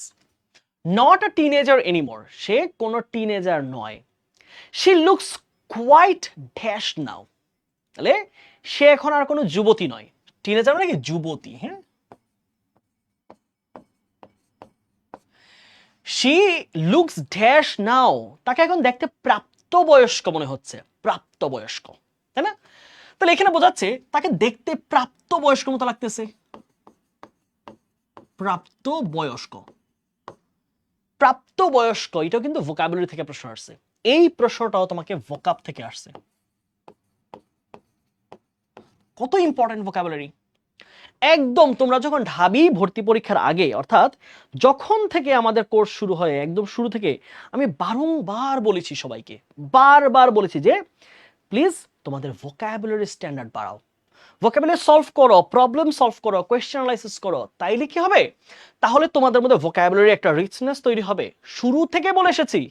S1: Not a teenager anymore, সে কোনো টিনেজার নয়। She looks quite dash now, তাহলে সে এখন আর কোনো যুবতী নয়। টিনেজার মানে কি? যুবতী। হ্যাঁ, শি লুকস ড্যাশ নাও, তাকে এখন দেখতে প্রাপ্তবয়স্ক মনে হচ্ছে, প্রাপ্তবয়স্ক, তাই না? তাহলে এখানে বোঝাচ্ছে তাকে দেখতে প্রাপ্তবয়স্ক মতো লাগতেছে, প্রাপ্তবয়স্ক। প্রাপ্তবয়স্ক এটাও কিন্তু ভোকাবুলারি থেকে প্রশ্ন আসছে, এই প্রশ্নটাও তোমাকে ভোকাব থেকে আসছে। কত ইম্পর্টেন্ট ভোকাবুলারি! একদম তোমরা যখন ঢাবি ভর্তি পরীক্ষার আগে, অর্থাৎ যখন থেকে আমাদের কোর্স শুরু হয়, একদম শুরু থেকে আমি বারংবার বলেছি সবাইকে, বারবার বলেছি যে প্লিজ তোমাদের ভোকাবুলারি স্ট্যান্ডার্ড বাড়াও, ভোকাবুলারি সলভ করো, প্রবলেম সলভ করো, কোয়েশ্চেন অ্যানালাইসিস করো, তাইলে কি হবে? তাহলে তোমাদের মধ্যে ভোকাবুলারি একটা রিচনেস তৈরি হবে। শুরু থেকে বলে এসেছি,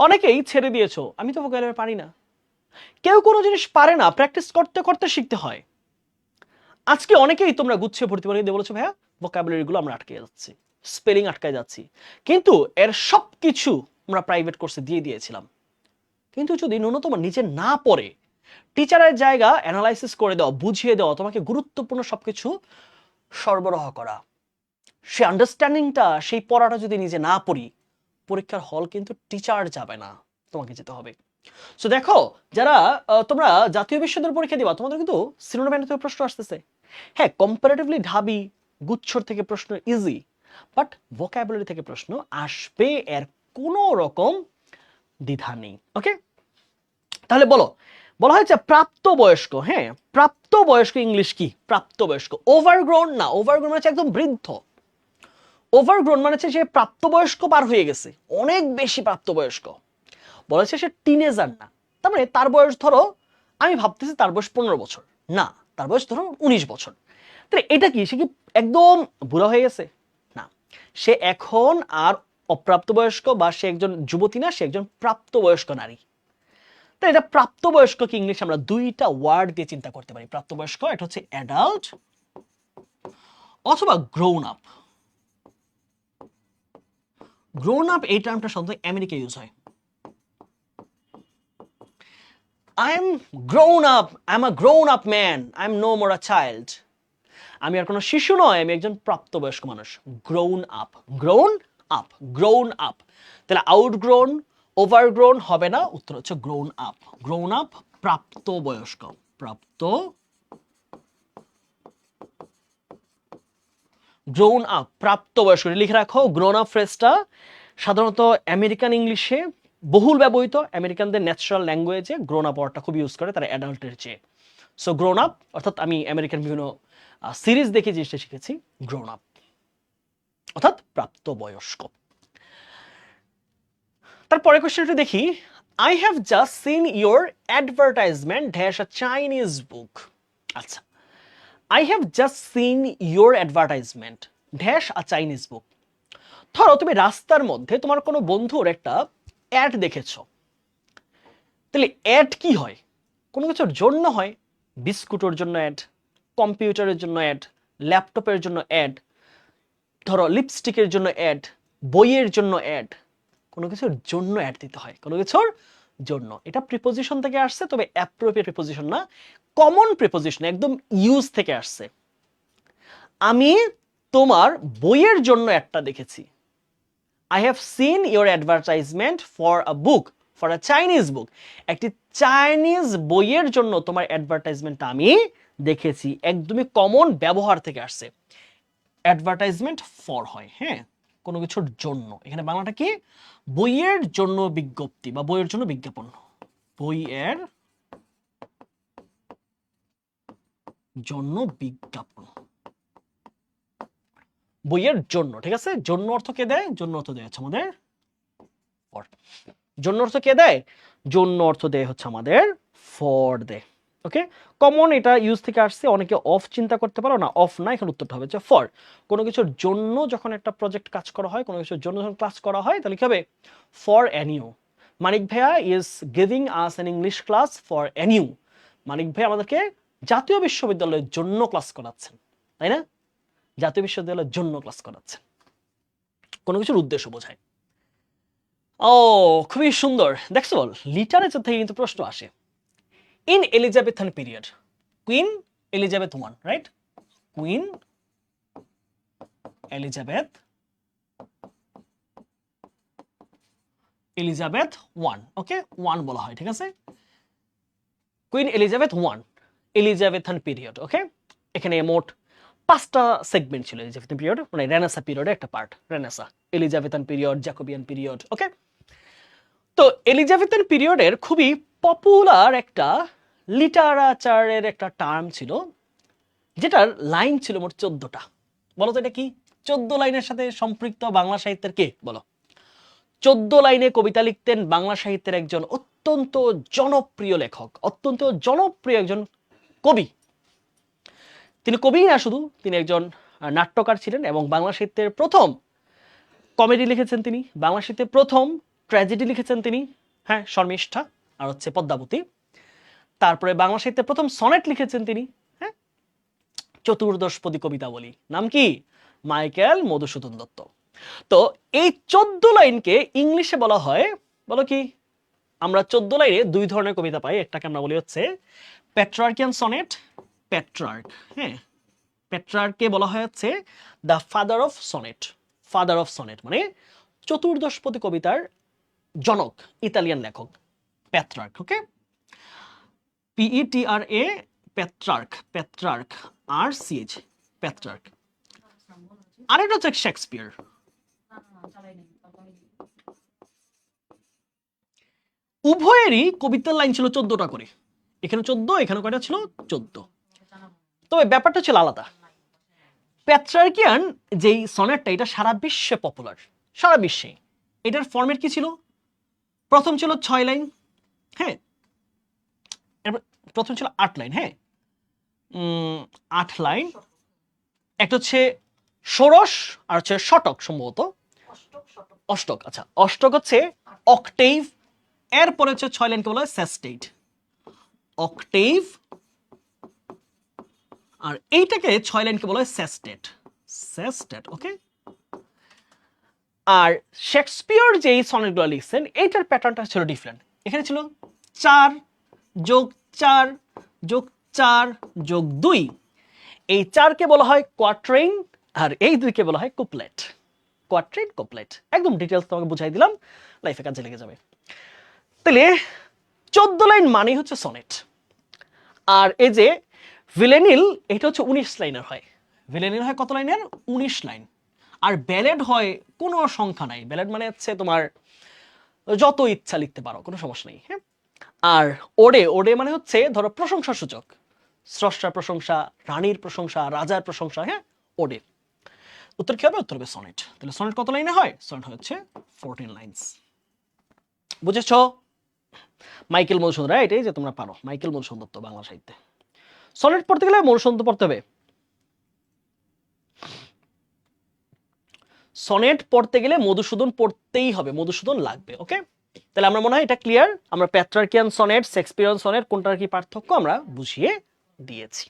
S1: অনেকেই ছেড়ে দিয়েছো, আমি তো ভোকাবুলারি পারি না। কেউ কোনো জিনিস পারে না, প্র্যাকটিস করতে করতে শিখতে হয়। আজকে অনেকেই তোমরা গুছিয়ে ভর্তি পরীক্ষা দিয়ে বলেছো ভাইয়া ভোকাবুলারি গুলো আমরা আটকে যাচ্ছি, স্পেলিং আটকায় যাচ্ছি, কিন্তু এর সব কিছু আমরা প্রাইভেট কোর্সে দিয়ে দিয়েছিলাম। কিন্তু যদি ন্যূনতম নিজে না পড়ে টিচারের জায়গা অ্যানালাইসিস করে দেওয়া, বুঝিয়ে দেওয়া, তোমাকে গুরুত্বপূর্ণ সবকিছু সরবরাহ করা, সেই আন্ডারস্ট্যান্ডিংটা, সেই পড়াটা যদি নিজে না পড়ি, পরীক্ষার হল কিন্তু টিচার যাবে না, তোমাকে যেতে হবে। সো দেখো, যারা তোমরা জাতীয় বিশ্ববিদ্যালয় পরীক্ষা দিবা, তোমাদের কিন্তু সিনোনিম থেকে প্রশ্ন আসতেছে। হ্যাঁ, কম্পারেটিভলি ঢাবি গুচ্ছর থেকে প্রশ্ন ইজি, বাট ভোকাবুলারি থেকে প্রশ্ন আসবে, এর কোনো রকম দ্বিধা নেই। ওকে, তাহলে বলা হয়েছে প্রাপ্তবয়স্ক। হ্যাঁ, প্রাপ্তবয়স্ক ইংলিশ কি? প্রাপ্তবয়স্ক। ওভারগ্রোন না, ওভারগ্রোন মানে একদম বৃদ্ধ। ওভারগ্রোন মানে হচ্ছে সে প্রাপ্তবয়স্ক পার হয়ে গেছে, অনেক বেশি প্রাপ্তবয়স্ক। বলেছে সে টিনেজার না, তার মানে তার বয়স ধরো, আমি ভাবতেছি তার বয়স 15 বছর, না তার বয়স ধরো 19 বছর। তাহলে এটা কি, সে কি একদম বুড়া হয়ে গেছে? না, সে এখন আর অপ্রাপ্তবয়স্ক বা সে একজন যুবতী না, সে একজন প্রাপ্তবয়স্ক নারী। তাই এটা প্রাপ্তবয়স্ককে ইংলিশ আমরা দুইটা ওয়ার্ড দিয়ে চিন্তা করতে পারি। প্রাপ্তবয়স্ক এটা হচ্ছে অ্যাডাল্ট অথবা গ্রোন আপ। গ্রোন আপ এই টার্মটা সাধারণত আমেরিকায় ইউজ হয়। I am grown up, I'm a grown up man, I'm no more a child. আমি আর কোনো শিশু নয়, আমি একজন প্রাপ্তবয়স্ক মানুষ। Grown up, grown up, grown up. তাহলে আউটগ্রোন, ওভারগ্রোন হবে না, উত্তর হচ্ছে গ্রোন আপ। গ্রোন আপ প্রাপ্তবয়স্ক, প্রাপ্ত গ্রোন আপ প্রাপ্তবয়স্ক লিখে রাখো। গ্রোন আপ ফ্রেজটা সাধারণত আমেরিকান ইংলিশে বহুল ব্যবহৃত, আমেরিকানদের ন্যাচারাল ল্যাঙ্গুয়েজে গ্রোন আপ ওয়ার্ডটা খুব ইউজ করে তারা অ্যাডাল্টের চেয়ে। সো গ্রোন আপ অর্থাৎ আমি আমেরিকান বিভিন্ন সিরিজ দেখে জিনিসটা শিখেছি, গ্রোন আপ অর্থাৎ প্রাপ্তবয়স্ক। তারপরে কোশ্চেনটা দেখি, I have just seen your advertisement dash a Chinese book. আচ্ছা, I have just seen your advertisement dash a Chinese book. ধরো তুমি রাস্তার মধ্যে তোমার কোনো বন্ধুর একটা অ্যাড দেখেছো, তাহলে অ্যাড কি হয়? কোনো কিছুর জন্য হয়, বিস্কুটের জন্য অ্যাড, কম্পিউটারের জন্য অ্যাড, ল্যাপটপের জন্য অ্যাড, ধরো লিপস্টিকের জন্য অ্যাড, বইয়ের জন্য অ্যাড, কোনো কিছুর জন্য অ্যাড দিতে হয়, কোনো কিছুর জন্য। এটা প্রিপোজিশন থেকে আসছে, তবে অ্যাপ্রোপ্রিয়েট প্রিপোজিশন না, কমন প্রিপোজিশন, একদম ইউজ থেকে আসছে। আমি তোমার বইয়ের জন্য একটা দেখেছি। I have seen your advertisement for a book, for a Chinese book. একটি চাইনিজ বইয়ের জন্য তোমার অ্যাডভার্টাইজমেন্টটা আমি দেখেছি। একদমই কমন ব্যবহার থেকে আসছে। অ্যাডভার্টাইজমেন্ট ফর হয়, হ্যাঁ, কোনো কিছুর জন্য। এখানে বাংলাটা কি? বইয়ের জন্য বিজ্ঞপ্তি বা বইয়ের জন্য বিজ্ঞাপন। বইয়ের জন্য বিজ্ঞাপন, বইয়ের জন্য, ঠিক আছে। জন্য অর্থ কে দেয়? জন্য অর্থ দেয় হচ্ছে আমাদের ফর। জন্য অর্থ কে দেয়? জন্য অর্থ দেয় হচ্ছে আমাদের ফর দেয়। ওকে, কমন এটা ইউজ থেকে আসছে। অনেকে অফ চিন্তা করতে পারো না, অফ না, এখানে উত্তরটা হবে যে ফর। কোনো কিছুর জন্য যখন একটা প্রজেক্ট কাজ করা হয়, কোনো কিছুর জন্য যখন ক্লাস করা হয়, তাহলে কি হবে? For anew. মানিক ভাইয়া is giving us an English class for anew. Manik ভাই আমাদেরকে জাতীয় বিশ্ববিদ্যালয়ের জন্য ক্লাস করাচ্ছেন, তাই না? জাতীয় বিশ্ববিদ্যালয়ের জন্য ক্লাস করাচ্ছেন, কোনো কিছুর উদ্দেশ্য বোঝায়। ও, খুবই সুন্দর। দেখছো, লিটারেচার থেকে কিন্তু প্রশ্ন আসে। In Elizabethan period, Queen Elizabeth one, right? Queen Elizabeth one, okay, one বলা হয়, ঠিক আছে। Queen Elizabeth one, Elizabethan period, okay. এখানে মোট 5টা সেগমেন্ট ছিল এলিজাবেথান পিরিয়ড, মানে রেনেসা পিরিয়ডের একটা পার্ট। Renaissance, Elizabethan period, Jacobean period, okay. তো এলিজাবেথান পিরিয়ডের খুবই পপুলার একটা লিটারেচারের একটা টার্ম ছিল, যেটার লাইন ছিল মোট 14টা। বলো তো এটা কি? 14 লাইনের সাথে সম্পৃক্ত বাংলা সাহিত্যের কে? বলো। 14 লাইনে কবিতা লিখতেন বাংলা সাহিত্যের একজন অত্যন্ত জনপ্রিয় লেখক, অত্যন্ত জনপ্রিয় একজন কবি। তিনি কবি না শুধু, তিনি একজন নাট্যকার ছিলেন এবং বাংলা সাহিত্যের প্রথম কমেডি লিখেছেন তিনি, বাংলা সাহিত্যের প্রথম ট্র্যাজেডি লিখেছেন তিনি, হ্যাঁ, শর্মিষ্ঠা আর হচ্ছে পদ্মাবতী। তারপরে বাংলা সাহিত্যের প্রথম সনেট লিখেছেন তিনি, হ্যাঁ, চতুর্দশপদী কবিতাবলী। নাম কি? মাইকেল মধুসূদন দত্ত। তো এই 14 লাইনকে ইংলিশে বলা হয়, বলো কি? আমরা 14 লাইনে 2 ধরনের কবিতা পাই। একটাকে আমরা বলি হচ্ছে পেট্রার্কিয়ান সনেট, পেট্রার্ক, হ্যাঁ, পেট্রার্ককে বলা হয় হচ্ছে the father of sonnet. Father of sonnet মানে চতুর্দশপদী কবিতার জনক, ইতালিয়ান লেখক, পেট্রার্ক, ওকে। পেট্রার্ক, পেট্রার্ক, আর সিএইচ, পেট্রার্ক। আরেকটা হচ্ছে শেক্সপিয়ার। উভয়েরই কবিতার লাইন ছিল 14টা করে, এখানে 14, এখানে কয়টা ছিল 14। তবে ব্যাপারটা ছিল আলাদা। পেট্রার্কিয়ান যেই সনেটটা এটা সারা বিশ্বে পপুলার, সারা বিশ্বে। এটার ফরম্যাট কি ছিল? প্রথম ছিল 6 লাইন, হ্যাঁ, প্রথম ছিল 8 লাইন, হ্যাঁ, 8 লাইন। একটা হচ্ছে ষোড়শ আর হচ্ছে শতক, সম্ভবত অষ্টক। আচ্ছা, অষ্টক হচ্ছে অক্টেভ, এরপরে হচ্ছে 6 লাইনকে বলা হয় সেস্টেট, অক্টেভ, আর এইটাকে 6 লাইনকে বলা হয় সেস্টেট, সেস্টেট, ওকে। আর শেক্সপিয়র যে সনেটগুলো লিখছেন এইটার প্যাটার্নটা ছিল ডিফারেন্ট। এখানে ছিল 4 যোগ 4 যোগ 4 যোগ 2, এই 4কে বলা হয় কোয়াট্রেইন, আর এই 2কে বলা হয় কুপলেট। কোয়াট্রেইন, কুপলেট, একদম ডিটেলস তোমাকে বুঝাই দিলাম, লাইফে কাজে লেগে যাবে। তাহলে 14 লাইন মানেই হচ্ছে সনেট। আর এই যে ভিলেনিল, এটা হচ্ছে 19 লাইনের হয়। ভিলেনিল হয় কত লাইনের? 19 লাইন। আর ব্যালেড হয় কোনো সংখ্যা নাই, ব্যালেড মানে হচ্ছে তোমার যত ইচ্ছা লিখতে পারো, কোনো সমস্যা নেই, হ্যাঁ। আর ওডে, ওডে মানে হচ্ছে ধরো প্রশংসা সূচক, স্রষ্টার প্রশংসা, রানীর প্রশংসা, রাজার প্রশংসা, হ্যাঁ, ওডে। উত্তর কি হবে? উত্তর হবে সনেট। তাহলে সনেট কত লাইনে হয়? সনেট হচ্ছে 14 লাইনস। বুঝেছো? মাইকেল মধুসূদন, রাইট, এই যে তোমরা পারো, মাইকেল মধুসূদন দত্ত বাংলা সাহিত্যে। সনেট পড়তে গেলে মধুসূদন পড়তে হবে, সনেট পড়তে গেলে মধুসূদন পড়তেই হবে, মধুসূদন লাগবে, ওকে। তাহলে আমরা মনে হয় এটা ক্লিয়ার, আমরা পেট্রার্কিয়ান সনেট, শেক্সপিয়ারিয়ান সনেট কোনটার কি পার্থক্য আমরা বুঝিয়ে দিয়েছি।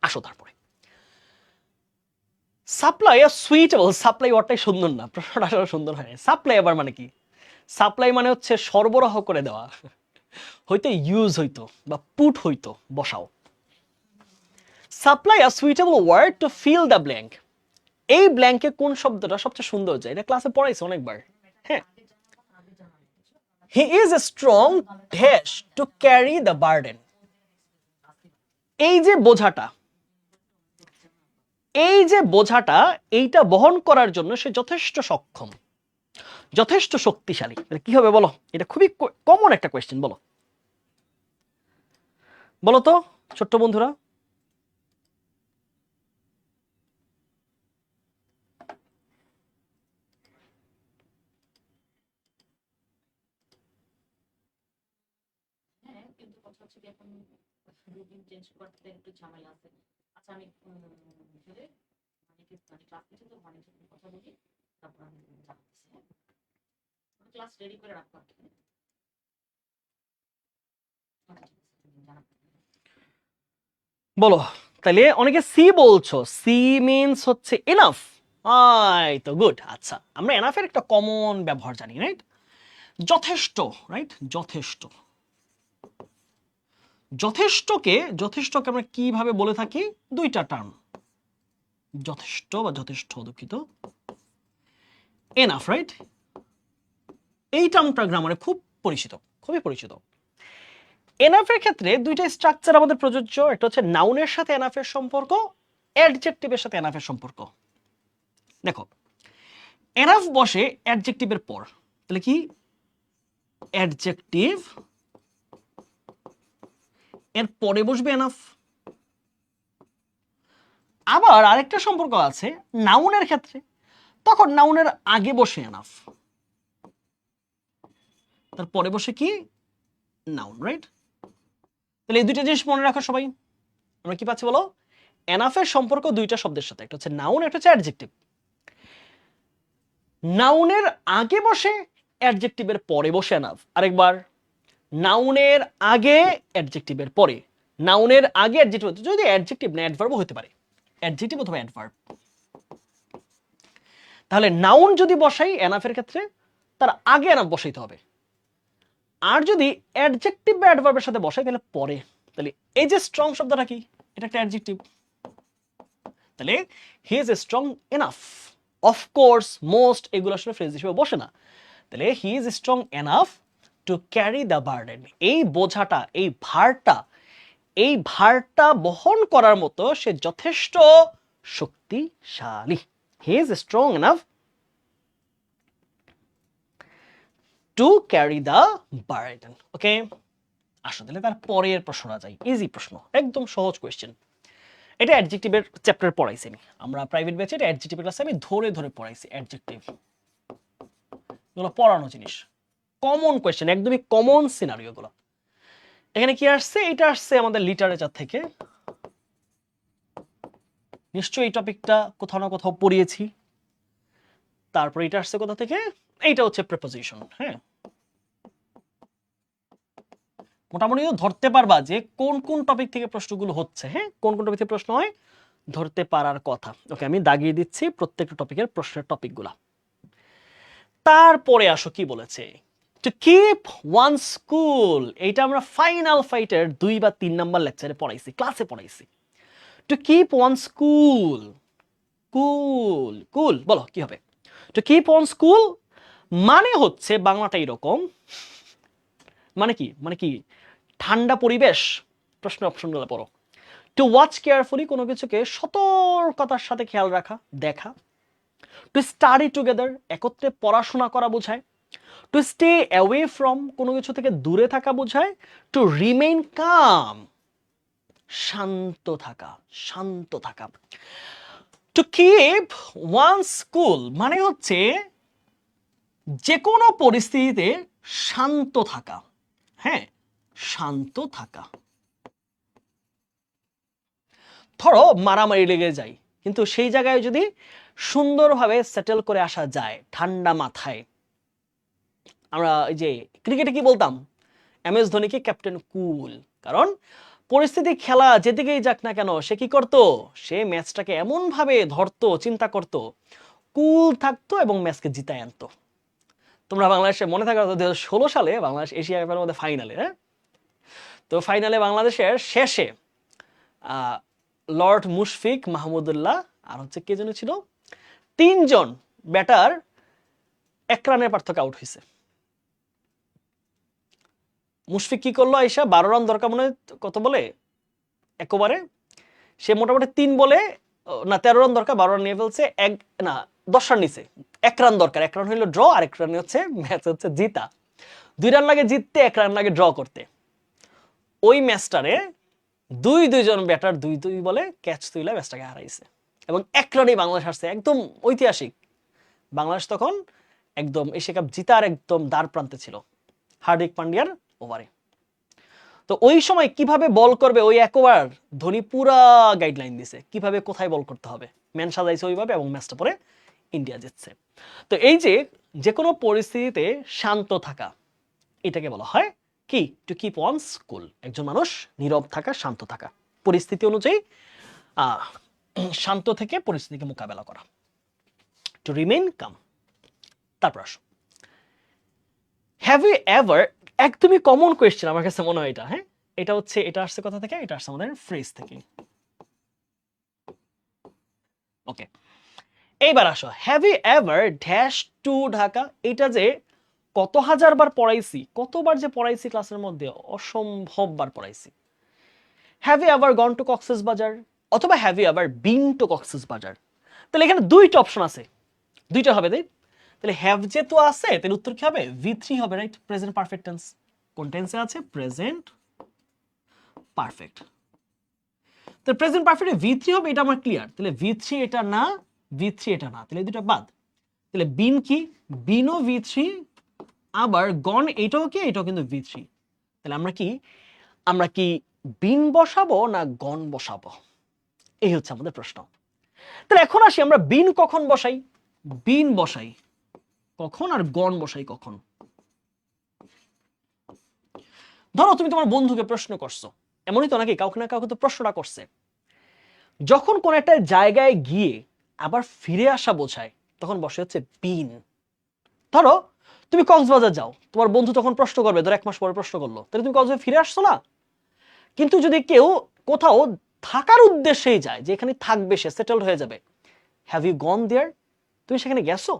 S1: আসো তারপরে সাপ্লাই আর সুইটেবল। সাপ্লাই ওয়ার্ডটাই সুন্দর না, প্রশ্নটা আসলে সুন্দর হয়। সাপ্লাই আবার মানে কি? সাপ্লাই মানে হচ্ছে সরবরাহ করে দেওয়া, হয়তো ইউজ হইতো বা পুট হইতো, বসাও। Supply a suitable word to fill the blank. এই ব্ল্যাঙ্কে কোন শব্দটা সবচেয়ে সুন্দর যায়? এটা ক্লাসে পড়াইছে অনেকবার, হ্যাঁ। হি is strong dash two carry the burden. এই যে বোঝাটা, এই যে বোঝাটা, এইটা বহন করার জন্য সে যথেষ্ট সক্ষম, যথেষ্ট শক্তিশালী। কি হবে বলো? এটা খুবই কমন একটা কোয়েশ্চেন, বলো বলো তো ছোট্ট বন্ধুরা। বলো, তাহলে অনেকে সি বলছো, সি মিন্স হচ্ছে এনাফ। আই তো গুড। আচ্ছা, আমরা এনাফের একটা কমন ব্যবহার জানি, রাইট? যথেষ্ট, রাইট, যথেষ্ট। যথেষ্টকে, যথেষ্টকে আমরা কিভাবে বলে থাকি? দুইটা টার্ম, যথেষ্ট বা যথেষ্ট, দুঃখিত, এনাফ, রাইট? এই টার্মটা গ্রামারে খুব পরিচিত, খুবই পরিচিত। এনাফের ক্ষেত্রে দুইটা স্ট্রাকচার আমাদের প্রযোজ্য, একটা হচ্ছে নাউনের সাথে এনাফের সম্পর্ক, অ্যাডজেক্টিভের সাথে এনাফের সম্পর্ক। দেখো, এনাফ বসে অ্যাডজেক্টিভের পর, তাহলে কি? অ্যাডজেক্টিভ এর পরে বসবে এনাফ। আবার আরেকটা সম্পর্ক আছে নাউনের ক্ষেত্রে, তখন নাউনের আগে বসে এনাফ, তারপরে বসে কি? Noun, right? তাহলে এই দুইটা জিনিস মনে রাখো সবাই। আমরা কি পাচ্ছি বলো? এনাফের সম্পর্ক দুইটা শব্দের সাথে, একটা হচ্ছে নাউন, একটা হচ্ছে অ্যাডজেক্টিভ। নাউনের আগে বসে, অ্যাডজেক্টিভের পরে বসে এনাফ। আরেকবার, নাউনের আগে, অ্যাডজেক্টিভের পরে। নাউনের আগে অ্যাডজেক্টিভ, যদি অ্যাডজেক্টিভ না অ্যাডভার্বও হতে পারে, অ্যাডজেক্টিভ অথবা অ্যাডভার্ব। তাহলে নাউন যদি বসাই এনাফের ক্ষেত্রে, তার আগে এনাফ বসাইতে হবে। আর যদি অ্যাডজেক্টিভ বা অ্যাডভার্বের সাথে বসাই তাহলে পরে। তাহলে এই যে স্ট্রং শব্দটা কি? এটা একটা অ্যাডজেক্টিভ। তাহলে হি is strong enough. Of course, most, এগুলো আসলে ফ্রেজ হিসেবে বসে না। তাহলে হি is strong enough to carry the burden. এই বোঝাটা, এই ভারটা, বহন করার মতো সে যথেষ্ট শক্তিশালী। He is strong enough to carry the burden. Okay, আসলে তার পরের প্রশ্নটা যাই, ইজি প্রশ্ন, একদম সহজ কোয়েশ্চেন। এটা অ্যাডজেক্টিভের চ্যাপ্টার পড়াইছি আমরা প্রাইভেট ব্যাচে, এটা অ্যাডজেক্টিভের ক্লাসে আমি ধরে ধরে পড়াইছি। অ্যাডজেক্টিভ এগুলো পড়ানো জিনিস, কমন কোয়েশ্চেন, একদমই কমন সিনারিও গুলো। এখানে কি আসছে? এটা আসছে আমাদের লিটারেচার থেকে, নিশ্চয়ই এই টপিকটা কোথাও না কোথাও পড়িয়েছি। তারপর এটা আসছে কোথা থেকে? এইটা হচ্ছে প্রিপোজিশন। হ্যাঁ, মোটামুটি ধরতে পারবা যে কোন কোন টপিক থেকে প্রশ্নগুলো হচ্ছে। হ্যাঁ, কোন কোন টপিক থেকে প্রশ্ন হয় ধরতে পারার কথা। ওকে, আমি দাগিয়ে দিচ্ছি প্রত্যেকটা টপিকের প্রশ্নের টপিকগুলা। তারপরে আসো কি বলেছে, টু কিপ ওয়ান স্কুল। এইটা আমরা ফাইনাল ফাইটের 2 বা 3 নাম্বার লেকচারে পড়াইছি, ক্লাসে পড়াইছি। টু কিপ ওয়ান স্কুল, কুল কুল বলো কি হবে? টু কিপ ওয়ান স্কুল মানে হচ্ছে বাংলাটা এরকম, মানে কি, মানে কি ঠান্ডা পরিবেশ। প্রশ্ন অপশনগুলো পড়ো। টু ওয়াচ কেয়ারফুলি, কোনো কিছুকে সতর্কতার সাথে খেয়াল রাখা, দেখা। টু স্টাডি টুগেদার, একত্রে পড়াশোনা করা বোঝায়। টু স্টে অ্যাওয়ে ফ্রম, কোনো কিছু থেকে দূরে থাকা বোঝায়। টু রিমেইন কাম, শান্ত থাকা, শান্ত থাকা। টু কিপ ওয়ান স্কুল মানে হচ্ছে যে কোনো পরিস্থিতিতে শান্ত থাকা। হ্যাঁ, শান্ত থাকা। ধরো মারামারি লেগে যায়, কিন্তু সেই জায়গায় যদি সুন্দরভাবে সেটেল করে আসা যায় ঠান্ডা মাথায়। আমরা এই যে ক্রিকেটে কি বলতাম, MS ধোনিকে ক্যাপ্টেন কুল, কারণ পরিস্থিতি খেলা যেদিকেই যাক না কেন সে কি করতো, সে ম্যাচটাকে এমন ভাবে ধরতো, চিন্তা করতো, কুল থাকতো এবং ম্যাচকে জিতায় আনতো। তোমরা বাংলাদেশে মনে থাকা 2016 সালে বাংলাদেশ এশিয়া কাপের মধ্যে ফাইনালে, হ্যাঁ, তো ফাইনালে বাংলাদেশের শেষে লর্ড মুশফিক মাহমুদুল্লাহ আর হচ্ছে কে যেন ছিল, 3 জন ব্যাটার 1 রানের পার্থক্য আউট হয়েছে। মুশফিক কি করলো, আইসা 12 রান দরকার, মনে কত বলে একবারে, সে মোটামুটি 3 বলে না 13 রান দরকার, 12 রান নিয়ে ফেলছে, 10 রান নিছে, 1 রান দরকার, 1 রান হইলো ড্র, আর 1 রান হচ্ছে ম্যাচ হচ্ছে জিতা। 2 রান লাগে জিততে, 1 রান লাগে ড্র করতে। ওই ম্যাচটারে দুইজন ব্যাটার 2-2 বলে ক্যাচ তুইলা ম্যাচটাকে হারাইছে এবং 1 রানেই বাংলাদেশ হারছে। একদম ঐতিহাসিক। বাংলাদেশ তখন একদম এশিয়া কাপ জিতার একদম দ্বার প্রান্তে ছিল হার্দিক পান্ডিয়ার ওভারে। তো ওই সময় কিভাবে বল করবে ওই এক ওভার ধোনি পুরা গাইডলাইন দিছে, কিভাবে কোথায় বল করতে হবে, ম্যান সাজাইছে ওইভাবে এবং ম্যাচটা পরে ইন্ডিয়া জিতছে। তো এই যে কোনো পরিস্থিতিতে শান্ত থাকা, এটাকে বলা হয় কি, টু কিপ ওয়ান কুল। একজন মানুষ নীরব থাকা, শান্ত থাকা, পরিস্থিতি অনুযায়ী শান্ত থেকে পরিস্থিতিকে মোকাবেলা করা। টু রিমেইন কাম। তারপর আসো, হ্যাভ ইউ এভার, একদমই কমন কোয়েশ্চেন আমার কাছে মনে হয় এটা। হ্যাঁ, এটা হচ্ছে, এটা আসছে কোথা থেকে, এটা আসছে আমাদের ফ্রেজ থেকে। ওকে, এইবার আসো, have you ever dash to Dhaka. এটা যে কত হাজার বার পড়াইছি, কতবার যে পড়াইছি ক্লাসের মধ্যে, অসম্ভব বার পড়াইছি। Have you ever gone to Cox's Bazar অথবা have you ever been to Cox's Bazar. তাহলে এখানে দুইটা অপশন আছে, দুইটা হবে তাই। তাহলে হ্যাভ যেহেতু আছে তাহলে উত্তর কি হবে, V3 হবে, রাইট? Present perfect tense. কোন টেন্সে আছে? Present perfect. তো প্রেজেন্ট পারফেক্টে V3 হবে, এটা আমার ক্লিয়ার। তাহলে V3 এটা না, V3 এটা না, তাহলে এই দুটো বাদ। তাহলে বিন কি, বিনও V3, আবার গন এটাও কি, এটাও কিন্তু V3। তাহলে আমরা কি বিন বসাবো না গন বসাবো, এই হচ্ছে আমাদের প্রশ্ন। তাহলে এখন আসি, আমরা বিন কখন বসাই, বিন বসাই কখন আর গন বসাই কখন। ধরো তুমি তোমার বন্ধুকে প্রশ্ন করছো, এমনই তো নাকি, কাউকে না কাউকে তো প্রশ্নটা করছে। যখন কোন একটা জায়গায় গিয়ে আবার ফিরে আসা বোঝায় তখন বসে হচ্ছে বিন। ধরো তুমি কক্সবাজার যাও, তোমার বন্ধু তখন প্রশ্ন করবে, ধরো 1 মাস পরে প্রশ্ন করলো, তাহলে তুমি কক্সবাজার ফিরে আসছো না। কিন্তু যদি কেউ কোথাও থাকার উদ্দেশ্যেই যায়, যে এখানে থাকবে, সে সেটেলড হয়ে যাবে, হ্যাভ ইউ গন দেয়ার, তুমি সেখানে গেছো।